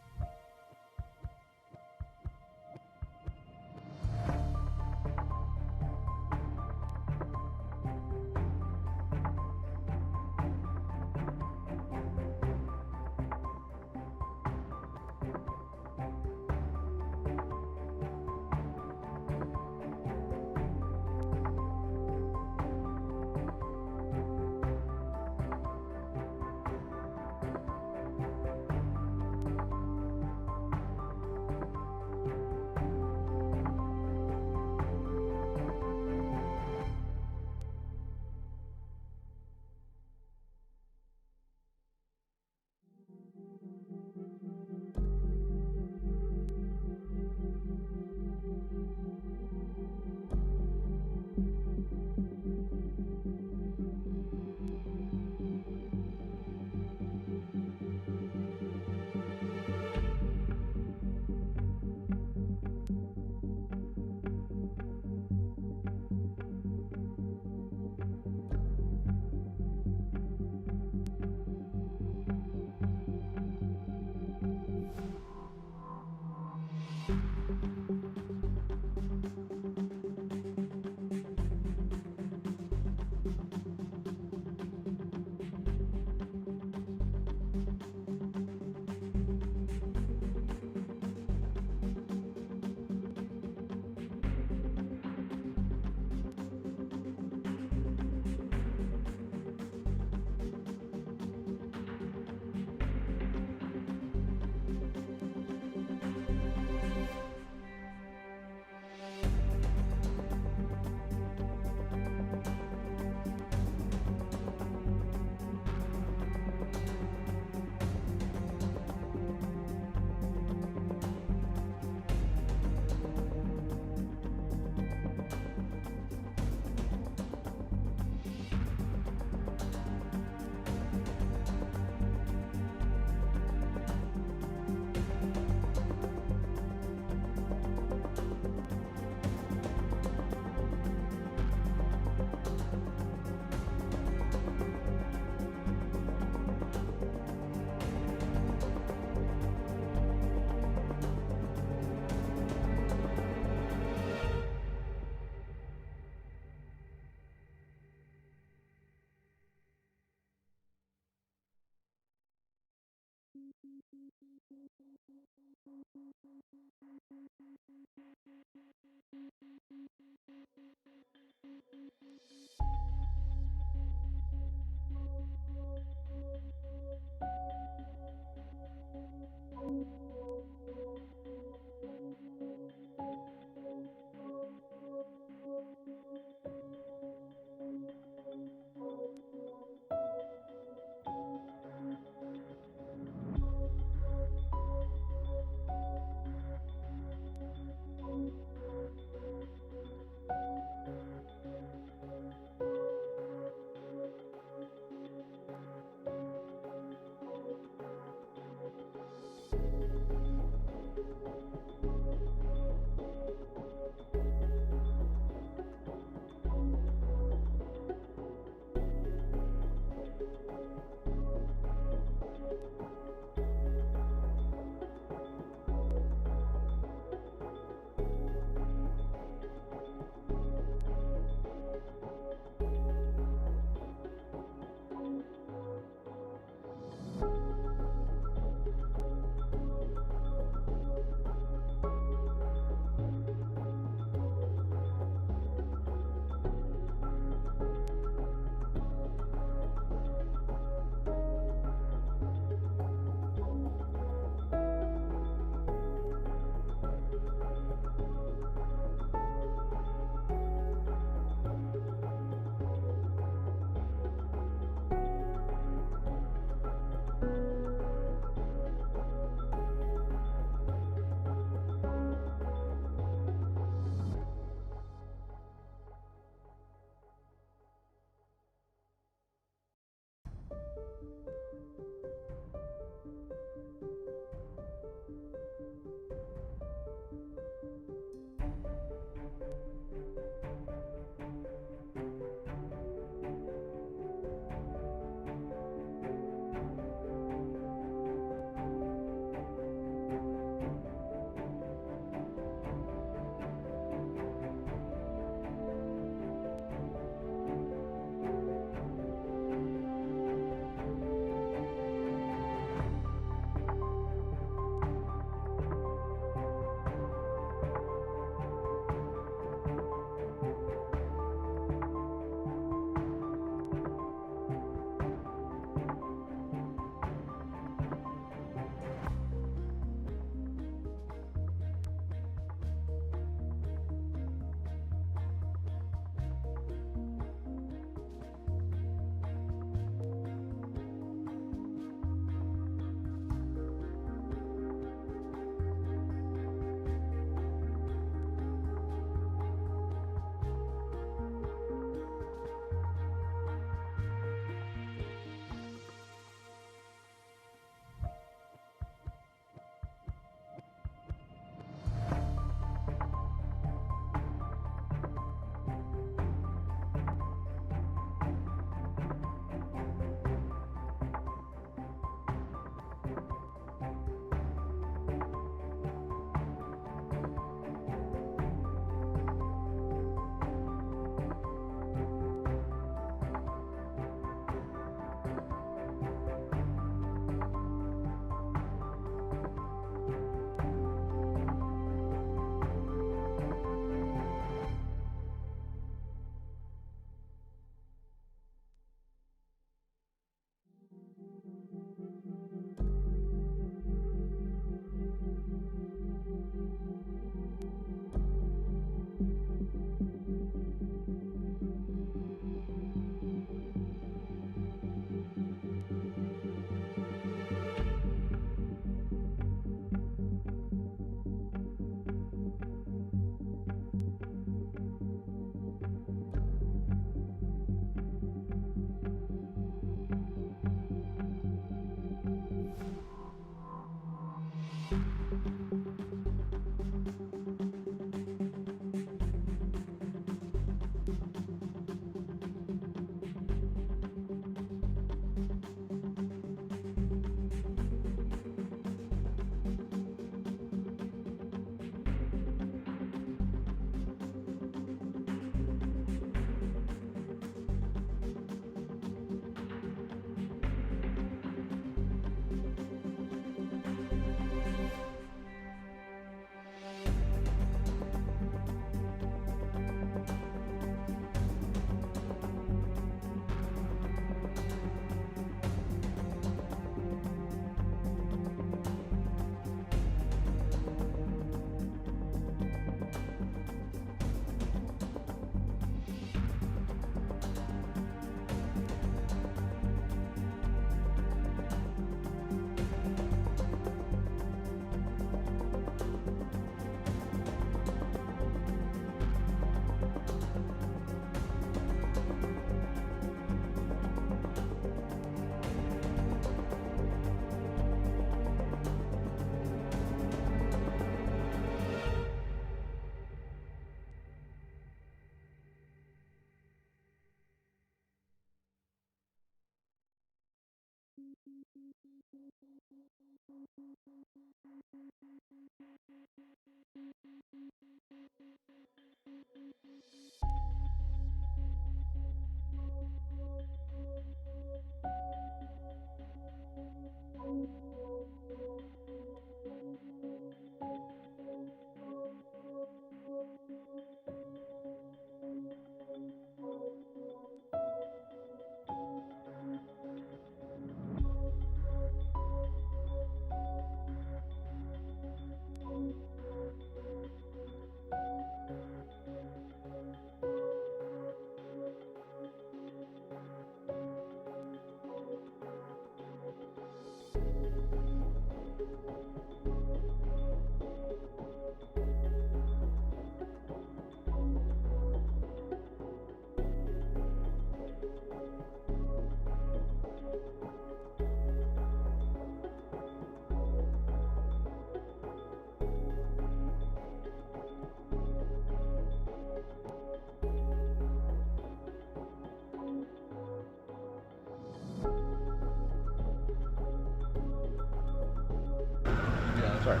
Sorry.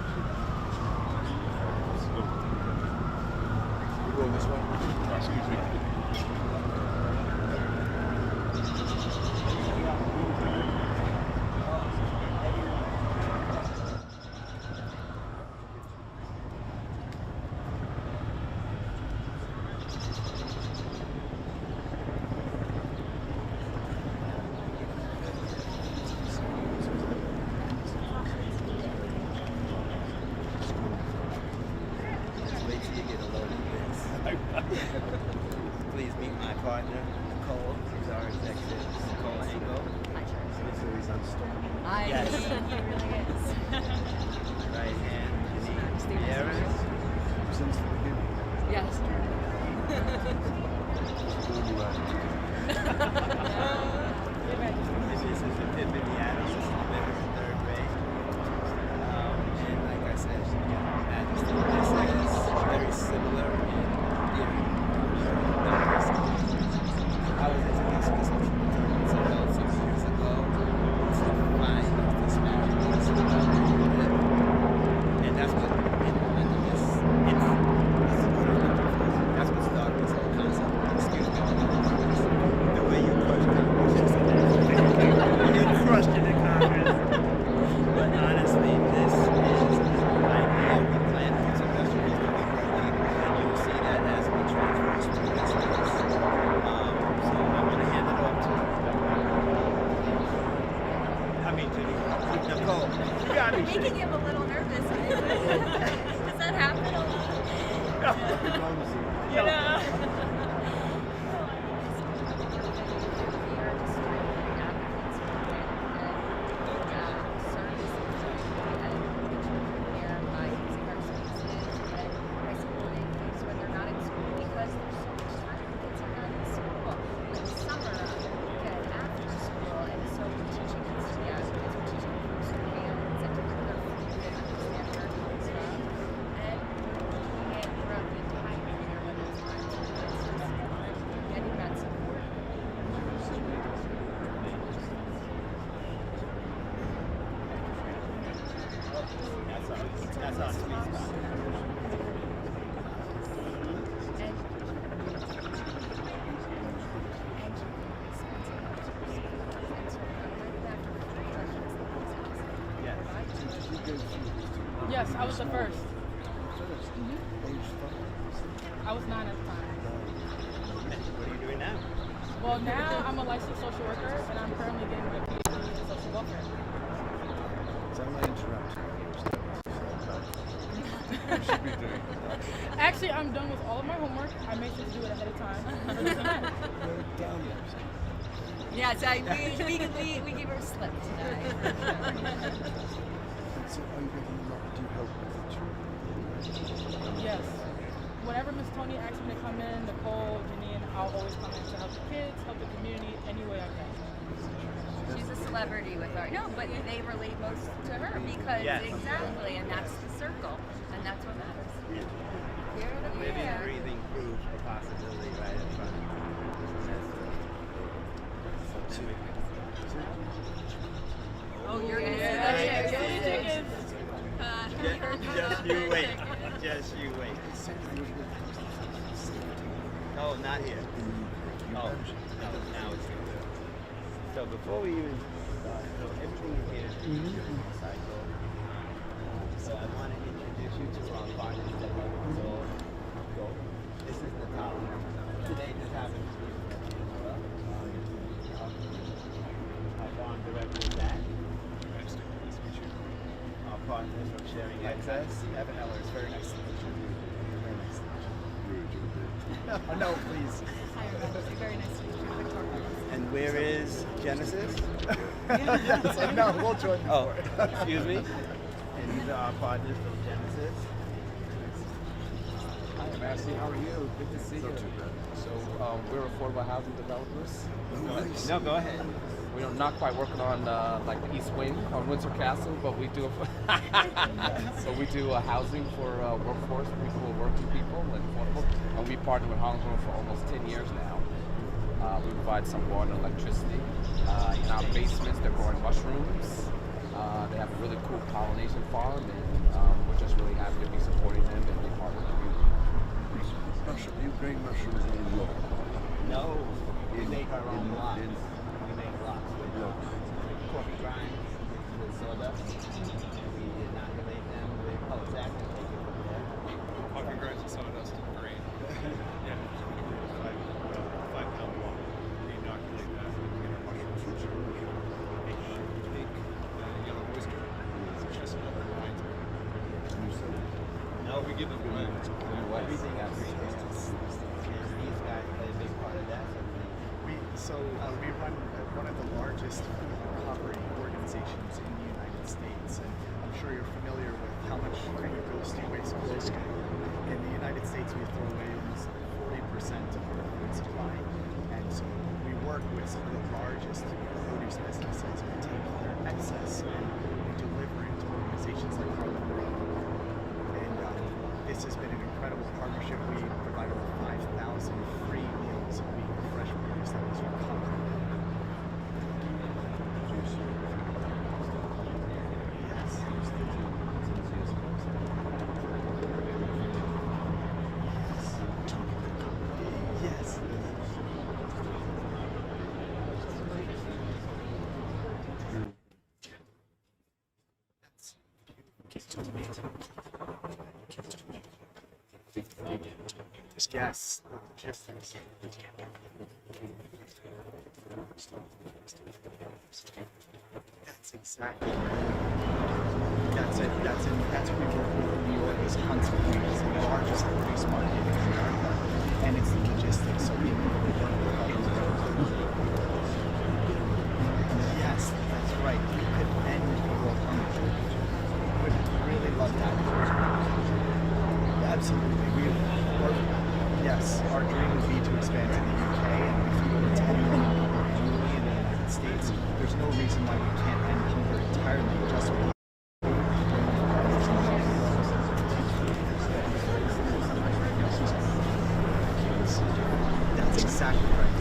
We're going this way? Excuse me. Please meet my partner, Nicole. She's our executive, Nicole Angle. Hi. Yes. He really is. Right hand, Janine Harris. Since the beginning. Yes. This is the Tiffany Adams. This is better in third grade. And like I said, Majesty, this is very similar in theory. I was introduced to this about 6 years ago to find those disparities. And that's what implemented this. That's what started this whole concept. Excuse me. The way you crushed it. You crushed it in Congress. But honestly, this is an idea we plan for some vegetables to be growing, and you'll see that as we transfer students. So I want to hand it off to Nicole. You got me. You're making him a little nervous. Does that happen a lot? You know? That's our sweet spot. Yes, I was the first. I was 9 at the time. What are you doing now? Well, now I'm a licensed social worker, and I'm currently getting my PhD in social welfare. So I'm going to interrupt you should be doing. Actually, I'm done with all of my homework. I make sure to do it ahead of time. Yes, we give her a slip tonight. So are you getting a lot? Do you help with the children? Yes. Whenever Miss Tony asks me to come in, Nicole, Janine, I'll always come in to help the kids, help the community, any way I can. She's a celebrity with our, no, but they relate most to her because exactly, and that's the circle, and that's what matters. A living, breathing proof of possibility right in front of you. Oh, you're going to see that. Just you wait. Just you wait. Oh, not here. Oh, no, now it's here. So before we even start, so everything is here is cycle. So I want to introduce you to our partners that help us all go. This is the top. Today this happens to be our farm director is that. Our partners from Sharing Access. Evan Eller, it's very nice to meet you. Very nice to meet you. No, please. Hi, everybody. Very nice to meet you. And where is Genesis? No, we'll join you. Oh, excuse me. And these are our partners from Genesis. Hi, Massey. How are you? Good to see you. So we're affordable housing developers. No, go ahead. We're not quite working on like the East Wing on Windsor Castle, but we do. So we do housing for workforce, people, working people, and affordable. And we partner with Harlem Grown for almost 10 years now. We provide some water and electricity. In our basements, they're growing mushrooms. They have a really cool pollination farm, and we're just really happy to be supporting them and be part of the community. You bring mushrooms in local? No, we make our own blocks. We make blocks with coffee grinds, with sawdust. We inoculate them with, exactly, take it from there. Coffee grinds and sawdust is great. Yeah, 5-pound block. We inoculate that. We get our mushrooms from pink, yellow oyster, chestnut, and white. No, we give them away. Everything got free. These guys play a big part of that. We run one of the largest food recovery organizations in the United States, and I'm sure you're familiar with how much food goes to waste globally. In the United States, we throw away almost 40% of our food supply, and so we work with some of the largest produce businesses. We take their excess and we deliver it to organizations like Harlem Grown. And this has been an incredible partnership. We provide over 5,000 free meals a week of fresh produce that was recovered. Yes. Yes. That's exactly right. That's it. That's what we work with in New York is Huntsville. It's the largest produce market in America, and it's the logistics. So we work with others. Yes, that's right. We could end the world hunger. Would really love that. Absolutely. We work. Yes, our dream would be to expand to the UK, and we feed over 10 million people annually in the United States. There's no reason why we can't end hunger entirely just with That's exactly right.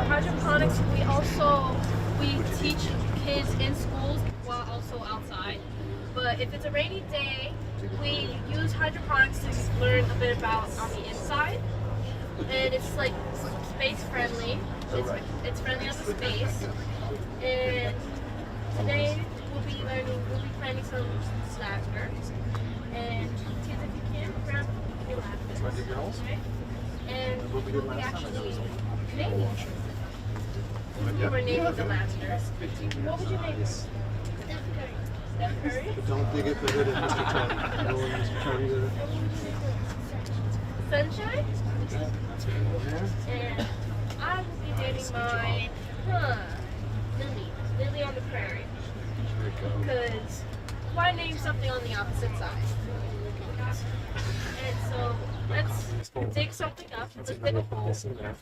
Hydroponics, we teach kids in schools while also outside. But if it's a rainy day, we use hydroponics to learn a bit about on the inside. And it's like space friendly. It's friendly on the space. And today we'll be planting some lavender. And kids, if you can, grab your lavender. Okay? And we'll be actually today. You were named the Masters. What would you name this? Steph Curry? But don't dig it better than Mr. Curry. No one Mr. Curry there. Sunshine? And I will be dating my, Lily on the Prairie. Because why name something on the opposite side? And so let's dig something up. Let's dig a hole. So you guys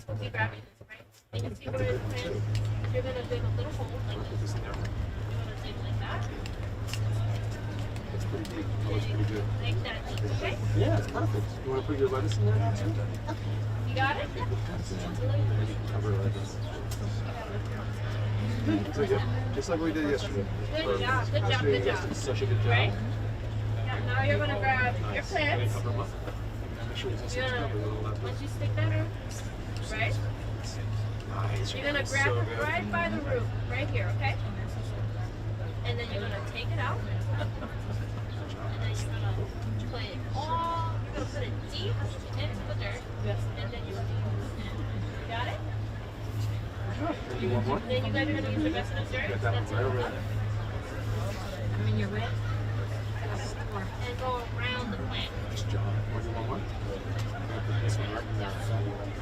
will be grabbing this, right? And you see where it's been. You're going to dig a little hole like this. You're going to dig like that. That's pretty deep. That was pretty good. Like that deep, okay? Yeah, it's perfect. You want to put your lettuce in there now too? You got it? Cover lettuce. So yeah, just like we did yesterday. Good job, good job, good job. Such a good job. Right? Now you're going to grab your plants. You're gonna, once you stick that in, right? You're going to grab it right by the root, right here, okay? And then you're going to take it out. And then you're going to put it all, you're going to put it deep into the dirt. And then you're going to, got it? You want more? Then you guys are going to use the rest of the dirt. That's right over there. I mean, you're ready. And go around the plant. Nice job. What do you want more? This one, right?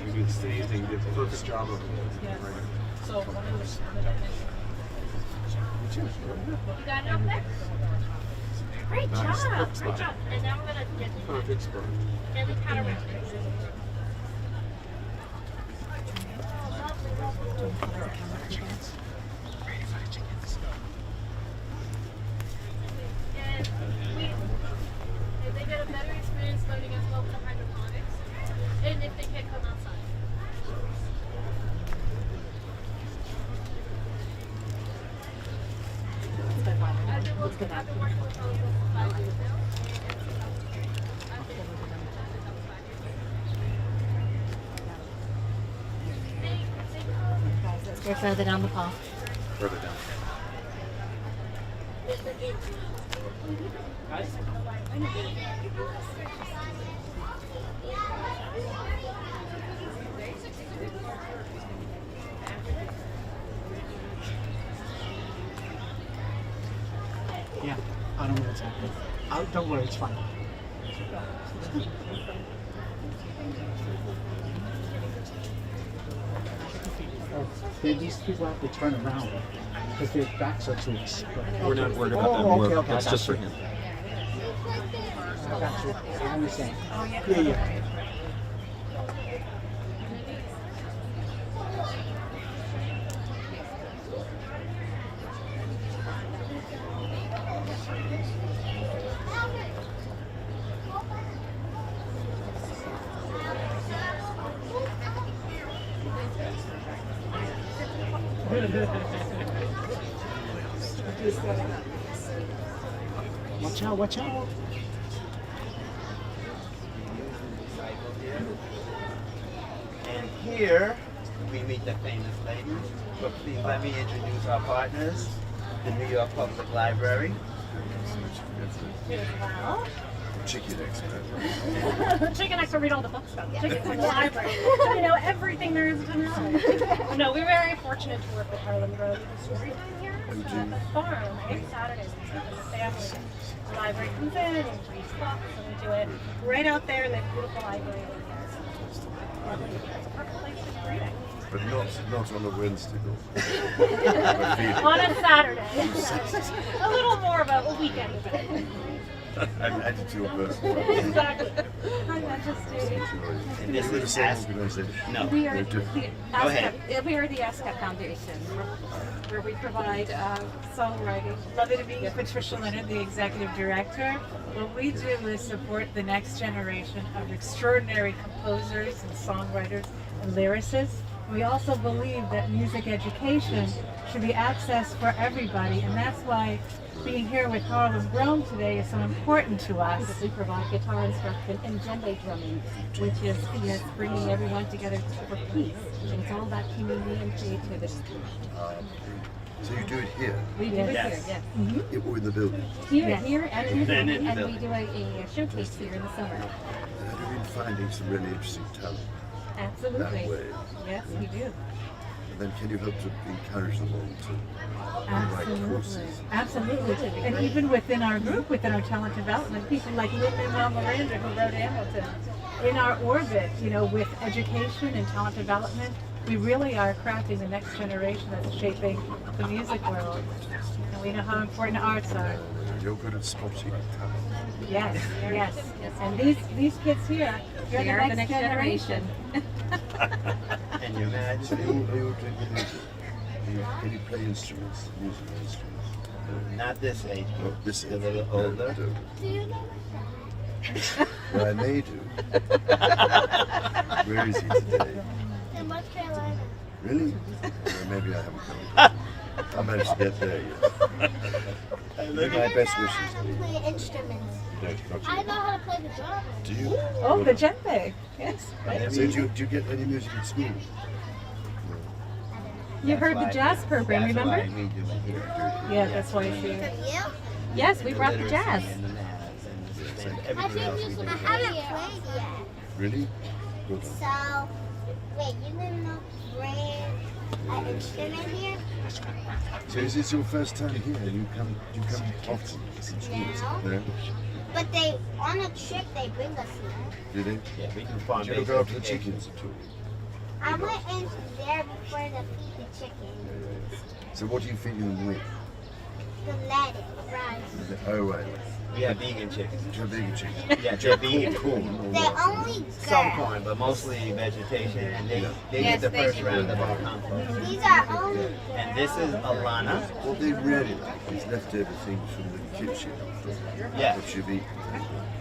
You can see you did the perfect job of it. Right. So, you got it up there? Great Nice. job. Perfect Great spot. job. And now we're going to Perfect spot. gently pat around it. And they get a better experience learning as well with hydroponics, and if they can come outside. I've been working with Harlem Grown for 5 years now. We're further down the path. Further down. Yeah, I don't know what's happening. Don't worry, it's fine. These people have to turn around because their backs are to us. We're not worried about that. Okay, That's just for him. I got you. I understand. Yeah, yeah. Watch out, watch out. And here we meet the famous ladies. But please let me introduce our partners, the New York Public Library. Chicken expert. Chicken expert, read all the books about chicken from the library. You know everything there is to know. No, we're very fortunate to work with Harlem Grown. Every time here at the farm, every Saturday, the family, the library comes in and reads books, and we do it right out there in the beautiful library. It's a perfect place to be reading. But not on a Wednesday though. On a Saturday. A little more of a weekend event. I'm added to your person. Exactly. I'm not just doing And this We're the is same Ask. organization. No. We are We're different. Go ahead. We are the ASCAP Foundation, where we provide songwriting. Lovely to meet you, Patricia Leonard, the Executive Director. What we do is support the next generation of extraordinary composers and songwriters and lyricists. We also believe that music education should be accessed for everybody, and that's why being here with Harlem Grown today is so important to us. Because we provide guitar instruction and djembe drumming, which is bringing everyone together for peace. And it's all about community and creativity. So you do it here? We do it here, yes. Or in the building? Here Yes. at your Then building, in the and we building. do a showcase here in the summer. And have you been finding some really interesting talent? Absolutely. That way. Yes, we do. And then can you help to encourage them all to write courses? Absolutely. And even within our group, within our talent development, people like Lin-Manuel Miranda, who wrote Hamilton, in our orbit, you know, with education and talent development, we really are crafting the next generation that's shaping the music world. And we know how important arts are. You're good at spotting talent. Yes, yes. And these kids here, you're the next generation. Can you imagine? Are you doing the music? Can you play instruments, musical instruments? Not this age, Well, this a little older. Do you know? Well, I may do. Where is he today? In North Carolina. Really? Well, maybe I haven't come. I managed to get there yet. Give my best wishes. I know how to play instruments. No, not I yet. know how to play the drum. Do you? Oh, the djembe. Yes. So do you get any music at school? You heard the jazz program, remember? That's why we do it here. Yeah, that's why it's From here. you? Yes, we brought the jazz. And the maths and I everything else we think do. I haven't played yet. Really? Good. So, wait, you didn't know bring an instrument here? So is this your first time here? You come often? No. No? But they, on a trip, they bring us here. Do they? Yeah, we do farm Do you based look after the education. chickens at all? I went in there before to feed the chickens. So what do you feed them with? The lettuce, rice. Oh, right. We have vegan chickens. Do you have vegan chickens? Yeah, they're vegan. Corn. They only Some girls. corn, but mostly vegetation, and they Yes, get the they first do. round of our compost. These are only girls. And this is Alana. What they really like is leftover things from the kitchen. Yeah. That you've eaten.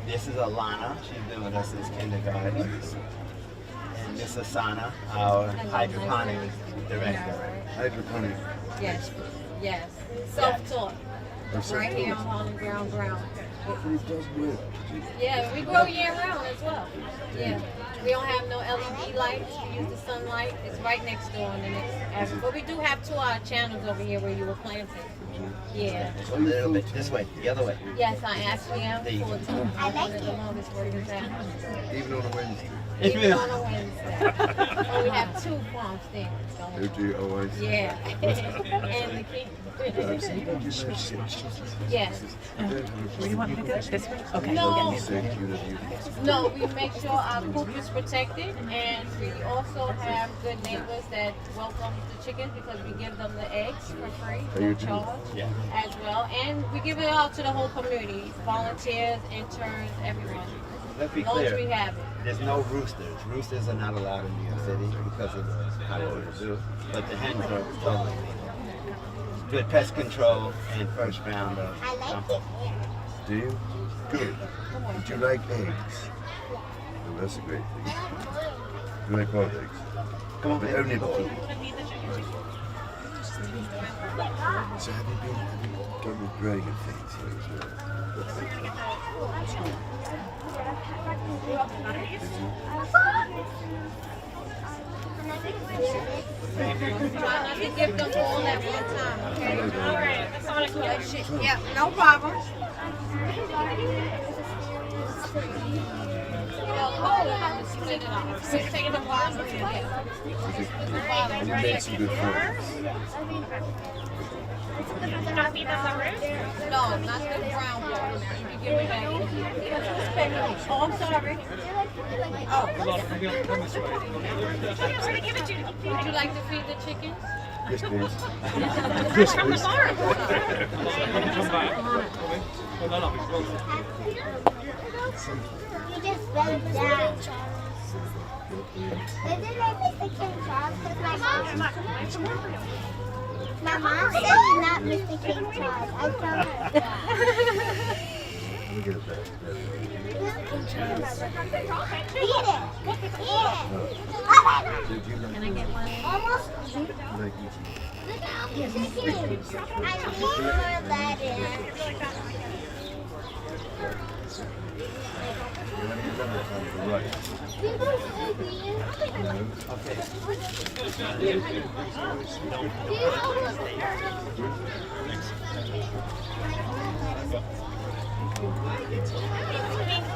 This is Alana. She's been with us since kindergarten. And Miss Asana, our hydroponic director. Hydroponic. Yes, yes. Self-taught. That's Right so here cool. on Harlem Grown. But it does work. Yeah, we grow year round as well. Yeah. We don't have no LED lights. We use the sunlight. It's right next door on the next avenue. But we do have 2 other channels over here where you were planting. Yeah. A little bit this way, the other way. Yes, I actually am There you full go. time. I'm one of the longest workers out. Even on a Wednesday. Even on a Wednesday. Oh, we have 2 farm stands. Oh, do you? Oh, I see. Yeah. And the king. Yes. Where do you want me to go? This way? Okay. No. Thank you. No, we make sure our coop is protected, and we also have good neighbors that welcome the chickens because we give them the eggs for free, Oh, no you do? charge, Yeah. as well. And we give it out to the whole community, volunteers, interns, everyone. Let's be As long as we clear. have it. There's no roosters. Roosters are not allowed in New York City because of how they do. But the hens are totally legal. Good pest control and first round of I like it compost. here. Do you? Good. Do you like eggs? Oh, that's a great thing. Do you like boiled eggs? Come on, But baby. only boiled. So have you done the growing of things here as well? Try not to give them all at one time, okay? All right, that's all I can. Yeah, no problem. Split it up. Take the bottom. And you made some good friends. Not feed them the root? No, not the brown one. You give me back. Oh, I'm sorry. Oh. Would you like to feed the chickens? Yes, please. Yes, please. You just bend down. Isn't it Mr. King Charles? Because my mom said you're not Mr. King Charles. I told her. Look at that. Eat it. Did you like Can I get one? Almost. like eating? Look at all the chickens. I need more lettuce. You have to remember on the right.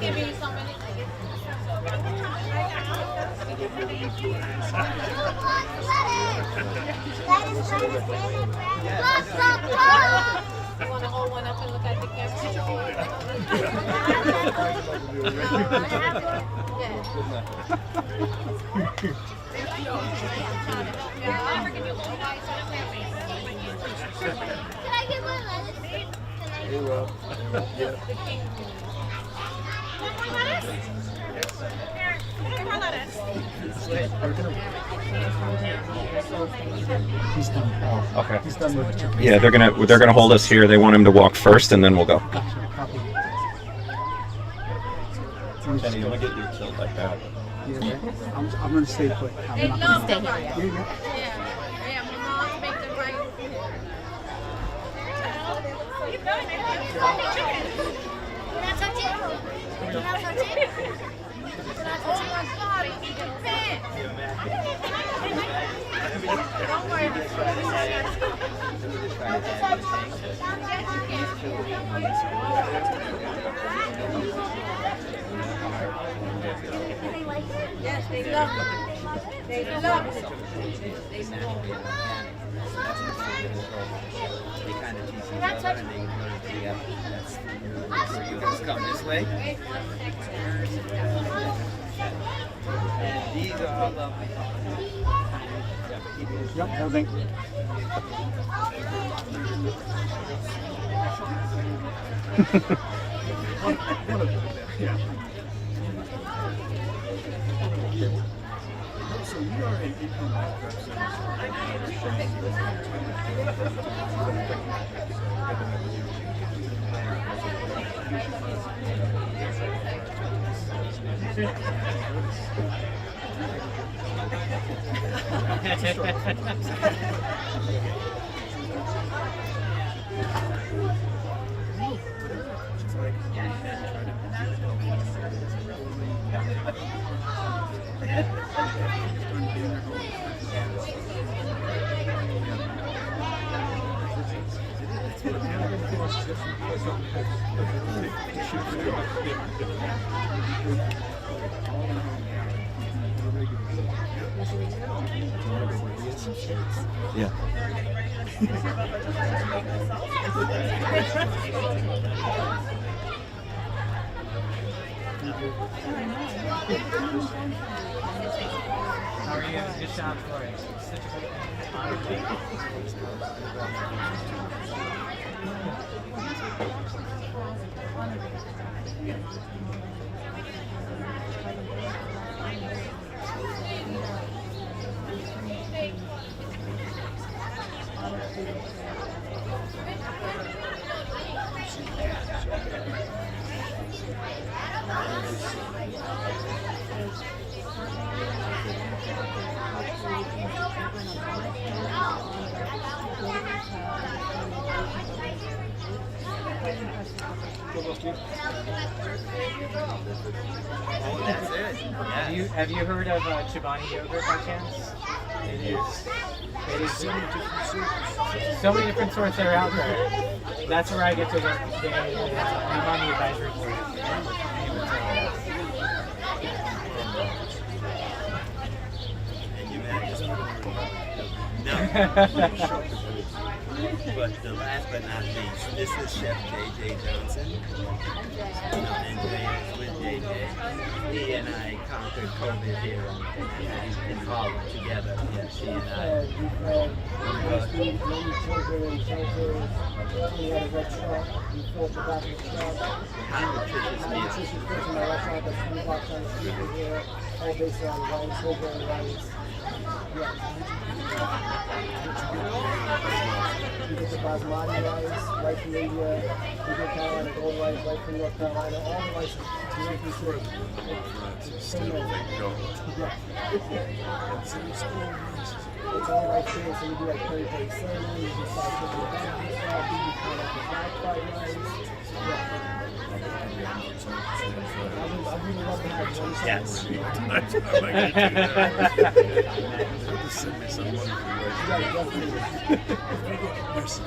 Give me so many chickens. You want to hold one up and look at the camera? Can I get one lettuce? You will. He's done. Oh, Okay. He's done with the chicken. Yeah, they're gonna hold us here. They want him to walk first, and then we'll go. Kenny, you want to get you killed like that? Yeah, right? I'm gonna stay put. Hey, I'm no, not stay gonna here. Yeah, my mom make the right. You're not touching? You're not touching? Oh my God, you can fit. Don't worry. Yes, they love it. They love it. You're not touching. Just come this way. And these are all lovely. Yep, holding. So you are an income Yeah. How are you? Good job, Corey. Such a good Oh, that's it. Yeah. Have you heard of Chobani yogurt by chance? It is so many different sorts that are out there. That's where I get to work. I'm on the advisory board. But the last but not least, this is Chef JJ Johnson. And with JJ. He and I conquered COVID here in Harlem together. Yeah, she and I. You get the basmati rice, right from India, you get Carolina gold rice, right from North Carolina, all the rices. You make this sure. It's all right there, so you do like curry paste salmon, you do sauce with your barbecue sauce, you do kind of like the black fried rice. I really love to have one. Yes. I like to do that. Just send me some money for you. Yeah, definitely. person.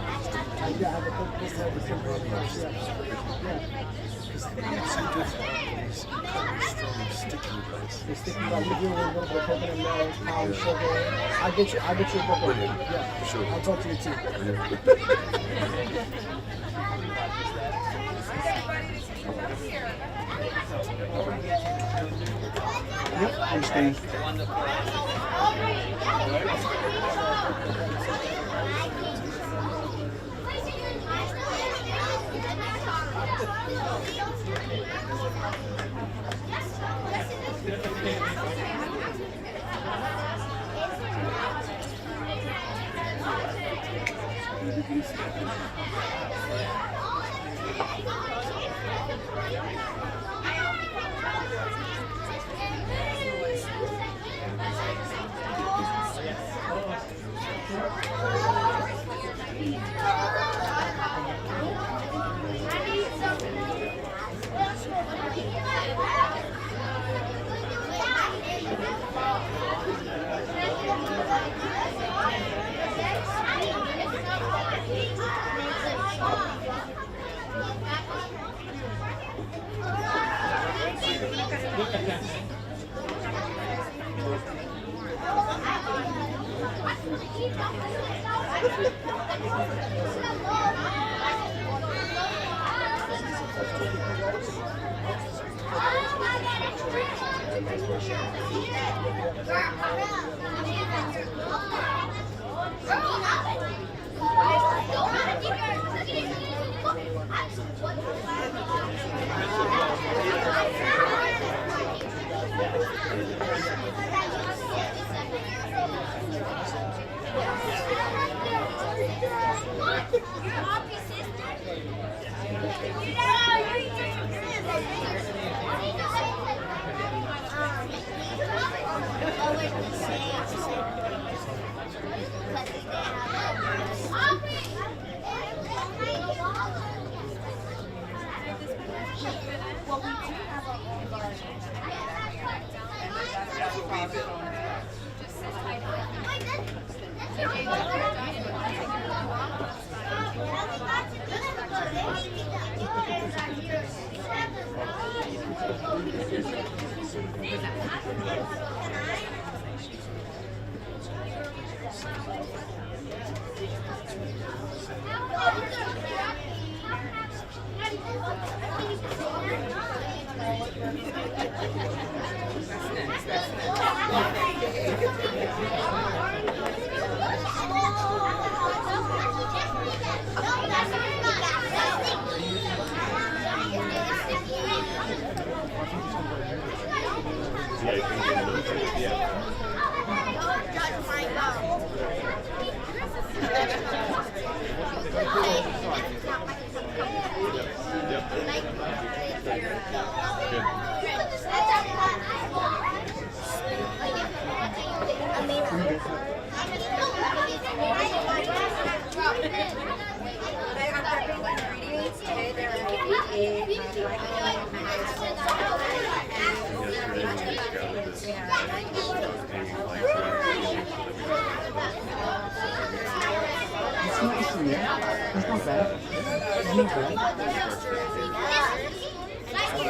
Yeah, I have a book. This type of thing. Because they make so different. These incredibly strong, sticky rice. The sticky rice. We do a little bit of coconut milk, powdered sugar. I'll get you a book. Brilliant. Yeah, For sure. I'll talk to you too. Yep, understand.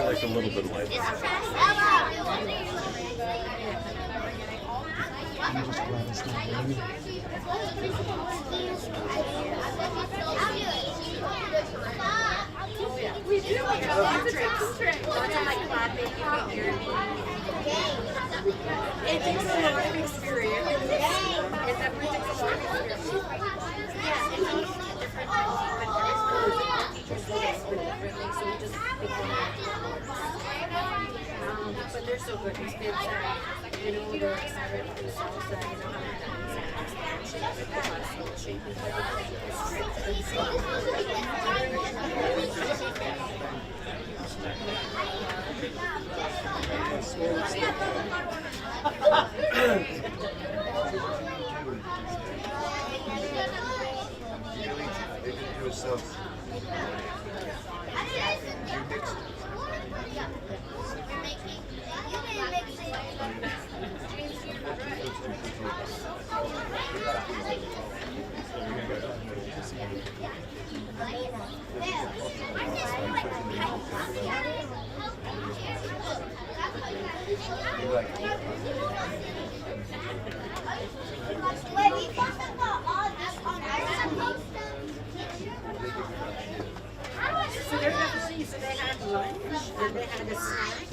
Like a little bit light. I'm just glad it's not raining. We do. We have lots of tricks. Lots of like clapping. It takes a lot of experience. It definitely takes a lot of experience. Yeah, and we use different teachers do this differently, so we just pick them up. But they're so good. These kids are, you know, they're excited for the salsa, you know, how to dance and shape it, the muscle, shape it, So they're going to see, so they had lunch, and they had a snack,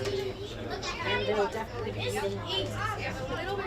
and they'll definitely be eating A little bit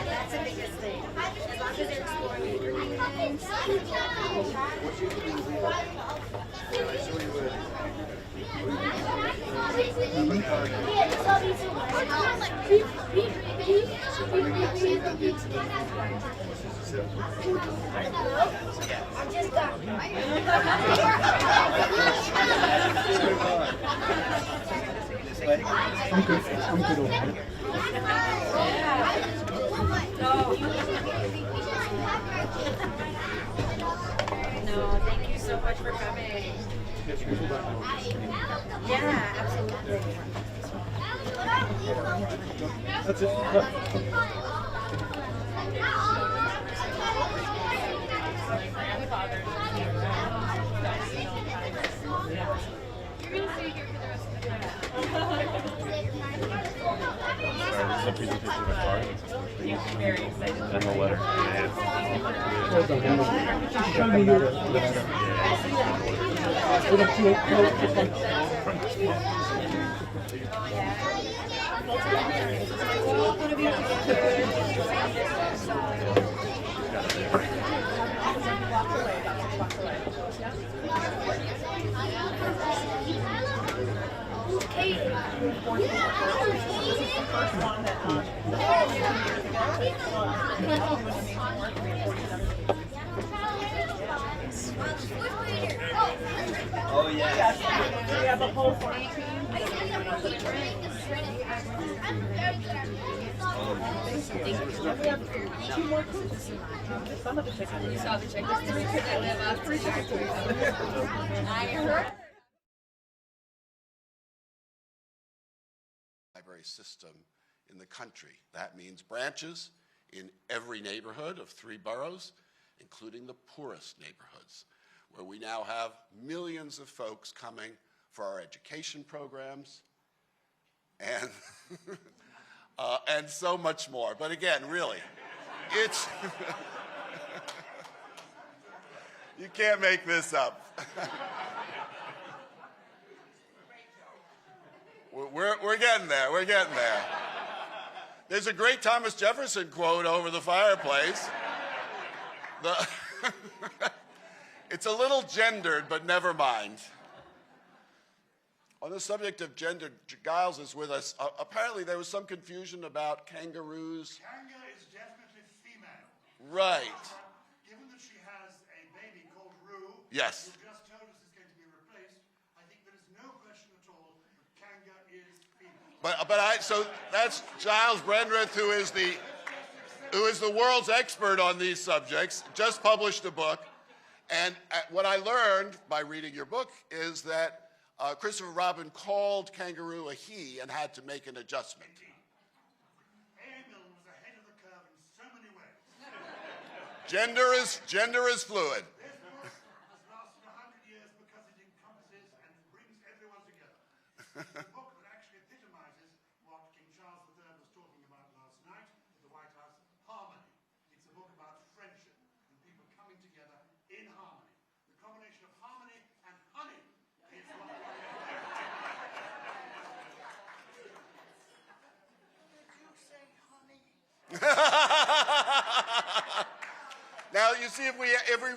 That's the biggest thing. As long as they're exploring new I'm good. I'm good over here. No, thank you so much for coming. Yeah, absolutely. That's it. The presentation of the car. Very excited. And the letter. Show me your Oh, yeah. We have a whole form. Two more quizzes. Some of the checklists. You saw the checklist. I heard. Library system in the country. That means branches in every neighborhood of 3 boroughs, including the poorest neighborhoods, where we now have millions of folks coming for our education programs and, and so much more. But again, really, it's, you can't make this up. We're getting there. We're getting there. There's a great Thomas Jefferson quote over the fireplace. It's a little gendered, but never mind. On the subject of gender, Giles is with us. Apparently there was some confusion about kangaroos. Kanga is definitely female. Right. Given that she has a baby called Rue, yes. who just told us is going to be replaced, I think there is no question at all that Kanga is female. So that's Giles Brendreth, who is the world's expert on these subjects, just published a book. And what I learned by reading your book is that Christopher Robin called kangaroo a he and had to make an adjustment. Emil was ahead of the curve in so many ways. Gender is fluid. This book has lasted 100 years because it encompasses and brings everyone together. It's a book that actually epitomizes what King Charles III was talking about last night at the White House, harmony. It's a book about friendship and people coming together in harmony. The combination of harmony and honey is what Now, you see, if we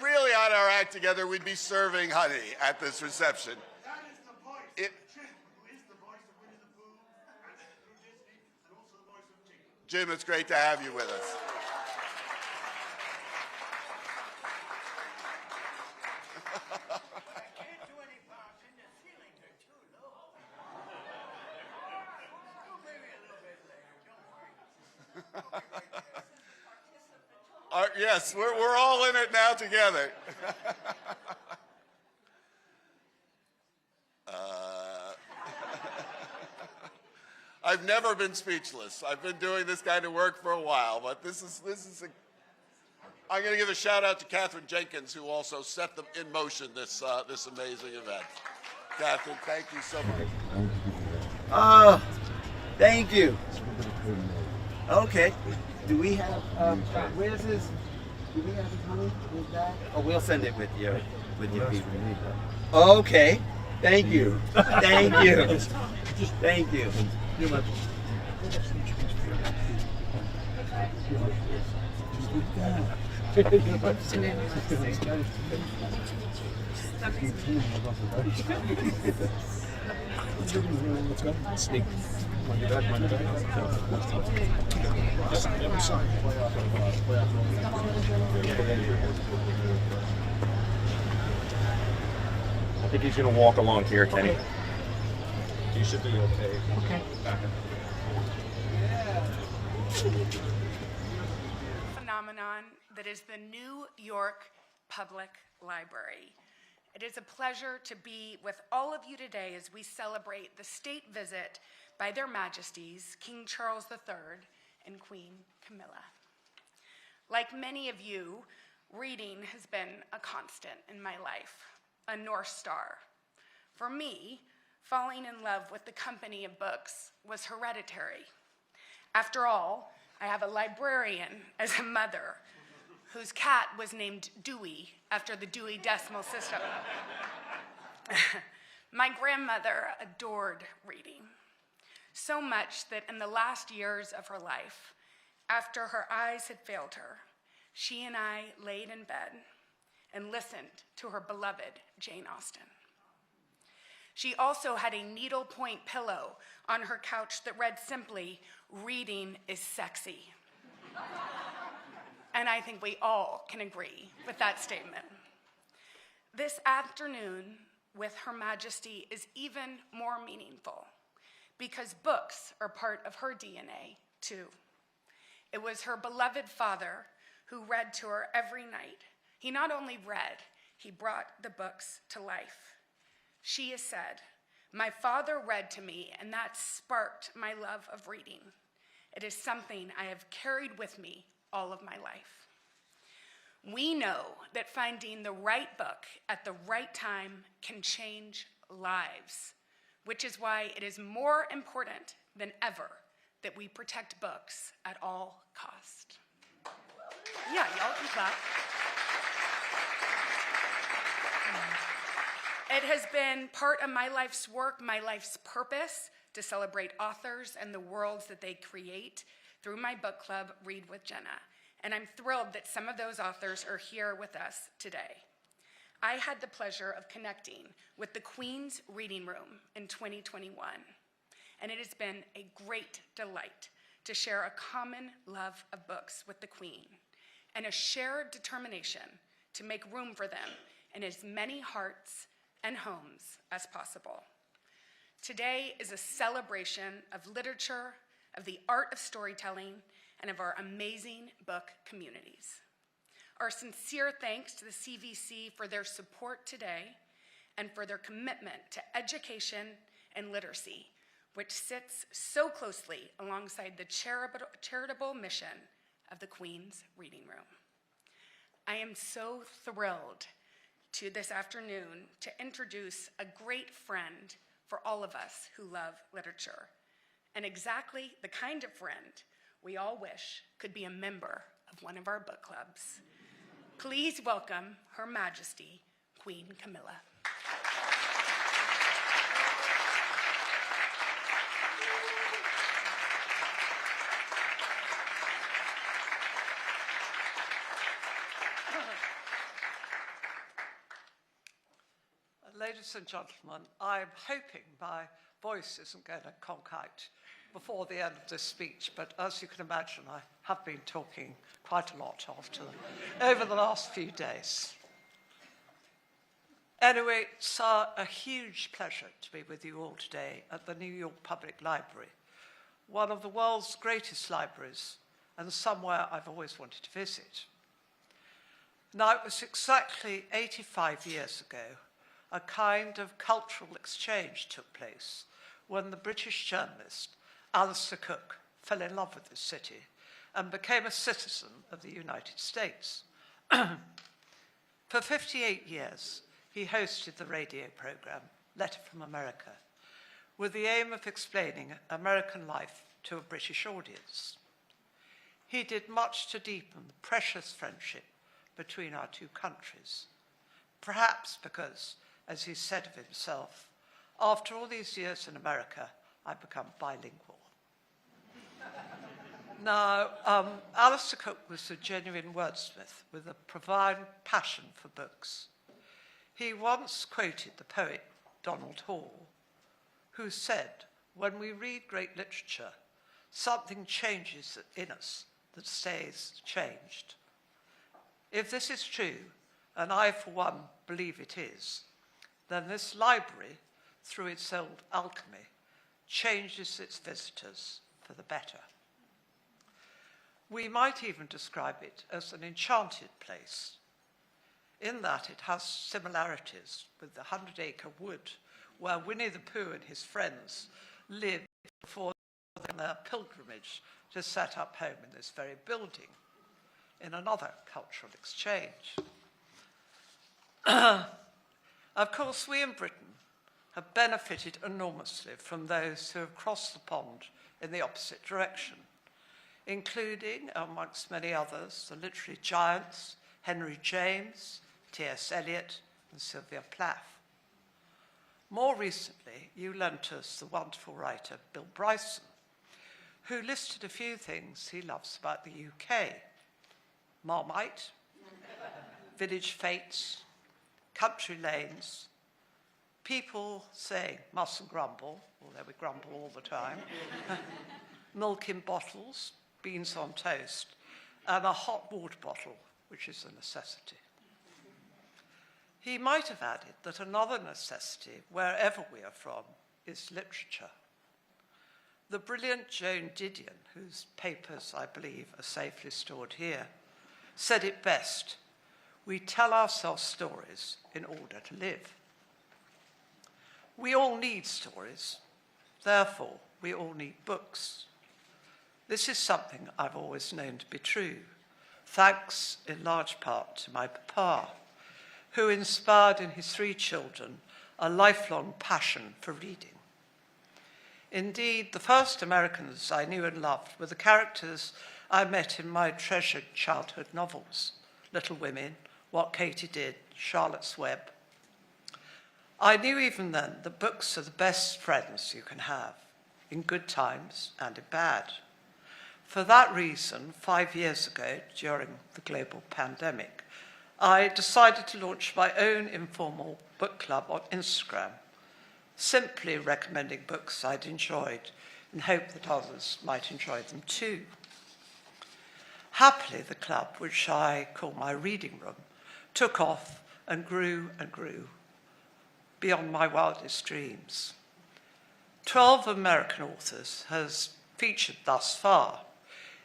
really had our act together, we'd be serving honey at this reception. That is the voice of Jim, who is the voice of Winnie the Pooh, and through Disney, and also the voice of Tigger. Jim, it's great to have you with us. Yes, we're all in it now together. I've never been speechless. I've been doing this kind of work for a while, but this is I'm going to give a shout out to Catherine Jenkins, who also set in motion this amazing event. Catherine, thank you so much. Oh, thank you. Okay. Do we have, where's his, do we have his money with that? Oh, we'll send it with your people. Okay. Thank you. Thank you. Thank you. You're welcome. I think he's going to walk along here, Kenny. You should be okay. Okay. Phenomenon that is the New York Public Library. It is a pleasure to be with all of you today as we celebrate the state visit by their Majesties, King Charles III and Queen Camilla. Like many of you, reading has been a constant in my life, a North Star. For me, falling in love with the company of books was hereditary. After all, I have a librarian as a mother whose cat was named Dewey after the Dewey Decimal System. My grandmother adored reading, so much that in the last years of her life, after her eyes had failed her, she and I laid in bed and listened to her beloved Jane Austen. She also had a needlepoint pillow on her couch that read simply, "Reading is sexy." And I think we all can agree with that statement. This afternoon with Her Majesty is even more meaningful because books are part of her DNA too. It was her beloved father who read to her every night. He not only read, he brought the books to life. She has said, "My father read to me, and that sparked my love of reading. It is something I have carried with me all of my life." We know that finding the right book at the right time can change lives, which is why it is more important than ever that we protect books at all costs. Yeah, y'all can clap. It has been part of my life's work, my life's purpose, to celebrate authors and the worlds that they create through my book club, Read with Jenna. And I'm thrilled that some of those authors are here with us today. I had the pleasure of connecting with the Queen's Reading Room in 2021, and it has been a great delight to share a common love of books with the Queen and a shared determination to make room for them in as many hearts and homes as possible. Today is a celebration of literature, of the art of storytelling, and of our amazing book communities. Our sincere thanks to the CVC for their support today and for their commitment to education and literacy, which sits so closely alongside the charitable mission of the Queen's Reading Room. I am so thrilled to this afternoon to introduce a great friend for all of us who love literature, and exactly the kind of friend we all wish could be a member of one of our book clubs. Please welcome Her Majesty, Queen Camilla. Ladies and gentlemen, I'm hoping my voice isn't going to conk out before the end of this speech, but as you can imagine, I have been talking quite a lot over the last few days. Anyway, it's a huge pleasure to be with you all today at the New York Public Library, one of the world's greatest libraries and somewhere I've always wanted to visit. Now, it was exactly 85 years ago, a kind of cultural exchange took place when the British journalist Alistair Cook fell in love with this city and became a citizen of the United States. For 58 years, he hosted the radio program, Letter from America, with the aim of explaining American life to a British audience. He did much to deepen the precious friendship between our two countries, perhaps because, as he said of himself, after all these years in America, I've become bilingual. Now, Alistair Cook was a genuine wordsmith with a profound passion for books. He once quoted the poet Donald Hall, who said, "When we read great literature, something changes in us that stays changed." If this is true, and I for one believe it is, then this library, through its old alchemy, changes its visitors for the better. We might even describe it as an enchanted place, in that it has similarities with the 100-acre wood where Winnie the Pooh and his friends lived before their pilgrimage to set up home in this very building, in another cultural exchange. Of course, we in Britain have benefited enormously from those who have crossed the pond in the opposite direction, including, amongst many others, the literary giants Henry James, T.S. Eliot, and Sylvia Plath. More recently, you lent us the wonderful writer Bill Bryson, who listed a few things he loves about the UK: Marmite, village fates, country lanes, people saying mustn't grumble, although we grumble all the time, milk in bottles, beans on toast, and a hot water bottle, which is a necessity. He might have added that another necessity, wherever we are from, is literature. The brilliant Joan Didion, whose papers, I believe, are safely stored here, said it best: "We tell ourselves stories in order to live." We all need stories. Therefore, we all need books. This is something I've always known to be true, thanks in large part to my papa, who inspired in his 3 children a lifelong passion for reading. Indeed, the first Americans I knew and loved were the characters I met in my treasured childhood novels: Little Women, What Katie Did, Charlotte's Web. I knew even then that books are the best friends you can have, in good times and in bad. For that reason, 5 years ago, during the global pandemic, I decided to launch my own informal book club on Instagram, simply recommending books I'd enjoyed in hope that others might enjoy them too. Happily, the club, which I call my reading room, took off and grew beyond my wildest dreams. 12 American authors has featured thus far,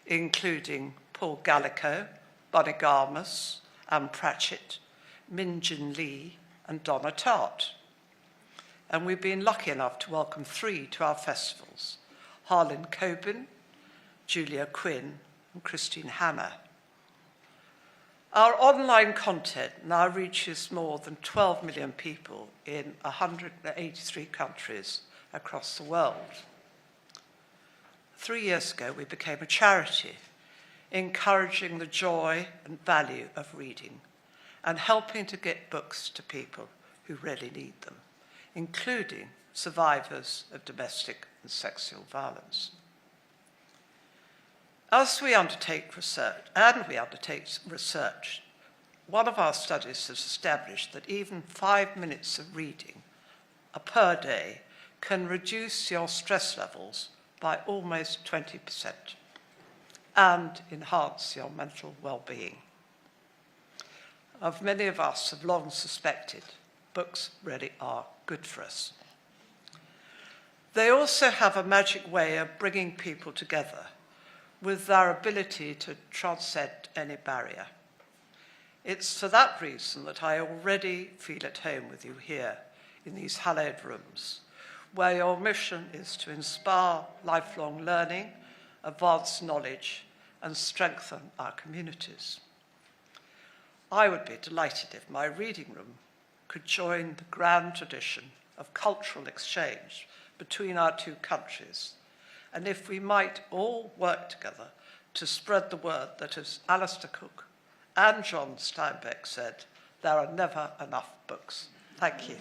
including Paul Gallico, Bonnie Garmus, Anne Pratchett, Min Jin Lee, and Donna Tartt. And we've been lucky enough to welcome 3 to our festivals: Harlan Coben, Julia Quinn, and Christine Hanna. Our online content now reaches more than 12 million people in 183 countries across the world. 3 years ago, we became a charity, encouraging the joy and value of reading and helping to get books to people who really need them, including survivors of domestic and sexual violence. As we undertake research, one of our studies has established that even 5 minutes of reading per day can reduce your stress levels by almost 20% and enhance your mental well-being. As many of us have long suspected, books really are good for us. They also have a magic way of bringing people together with their ability to transcend any barrier. It's for that reason that I already feel at home with you here in these hallowed rooms, where your mission is to inspire lifelong learning, advance knowledge, and strengthen our communities. I would be delighted if my reading room could join the grand tradition of cultural exchange between our two countries, and if we might all work together to spread the word that, as Alistair Cook and John Steinbeck said, there are never enough books. Thank you.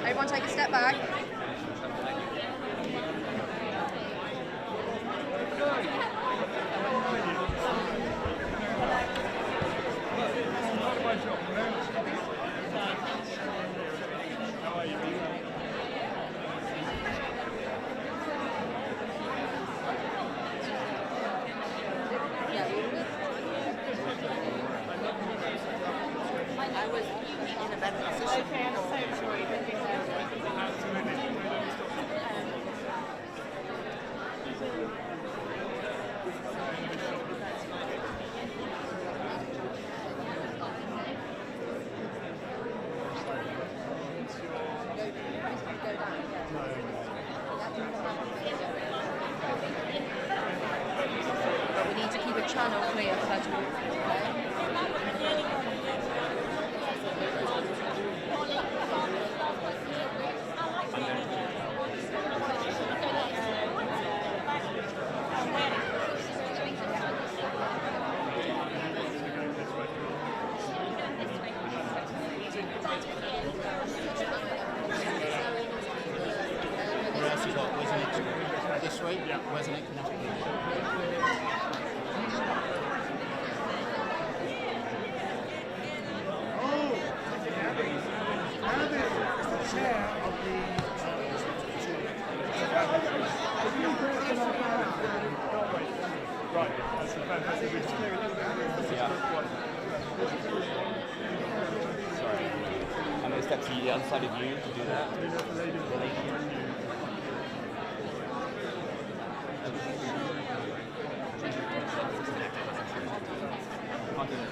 Everyone take a step back. I was in a better position. Okay, I'm so sorry. But we need to keep a channel clear for her to walk through, okay? Where else you got? Where's the next? This way? Yeah. Where's the next? Right, that's a fantastic Sorry. I'm going to step to the other side of you to do that.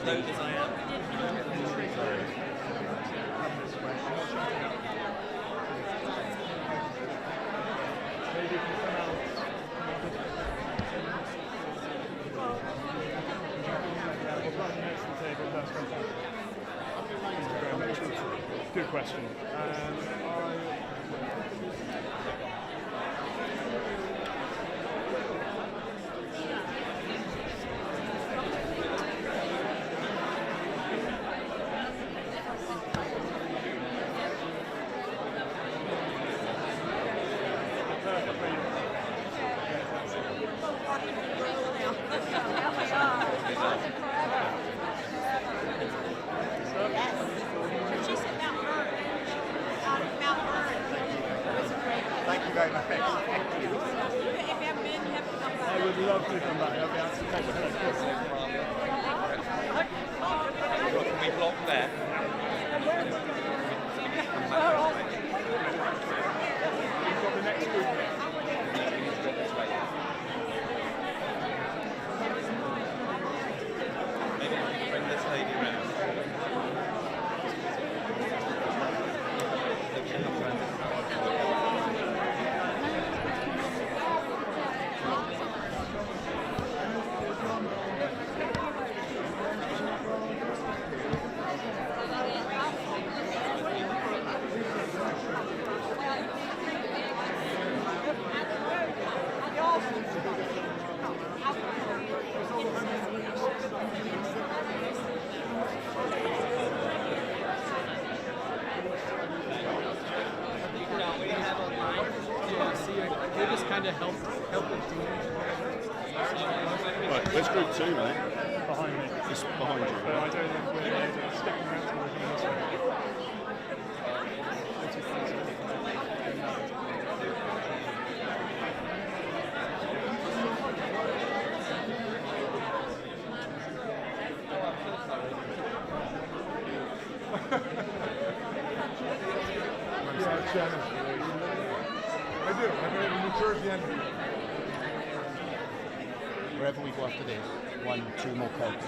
Load as I am. come this way. I'm not sure. Maybe if you come out. We'll run next to the table. That's fantastic. Good question. Thank you very much. I would love to come back. I'll be able to take Can we block there? We've got the next group. Maybe we can bring this lady round. Kind of help with Right, where's group 2, mate? behind me. Just behind you. But I don't know if we're sticking around to looking this way. I do. I'm a New Jersey enemy. Wherever we go after this, 1, 2 more coats.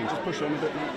Just push on a bit more.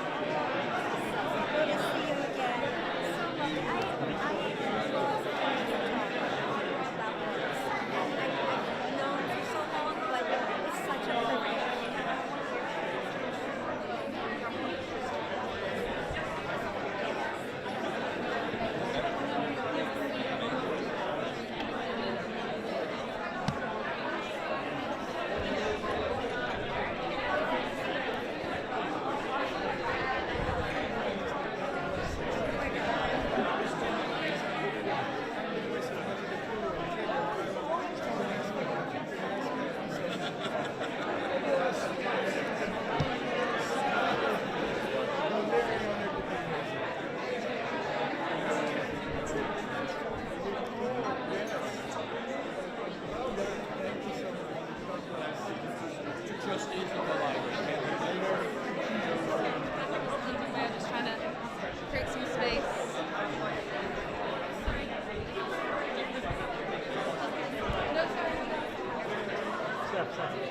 That's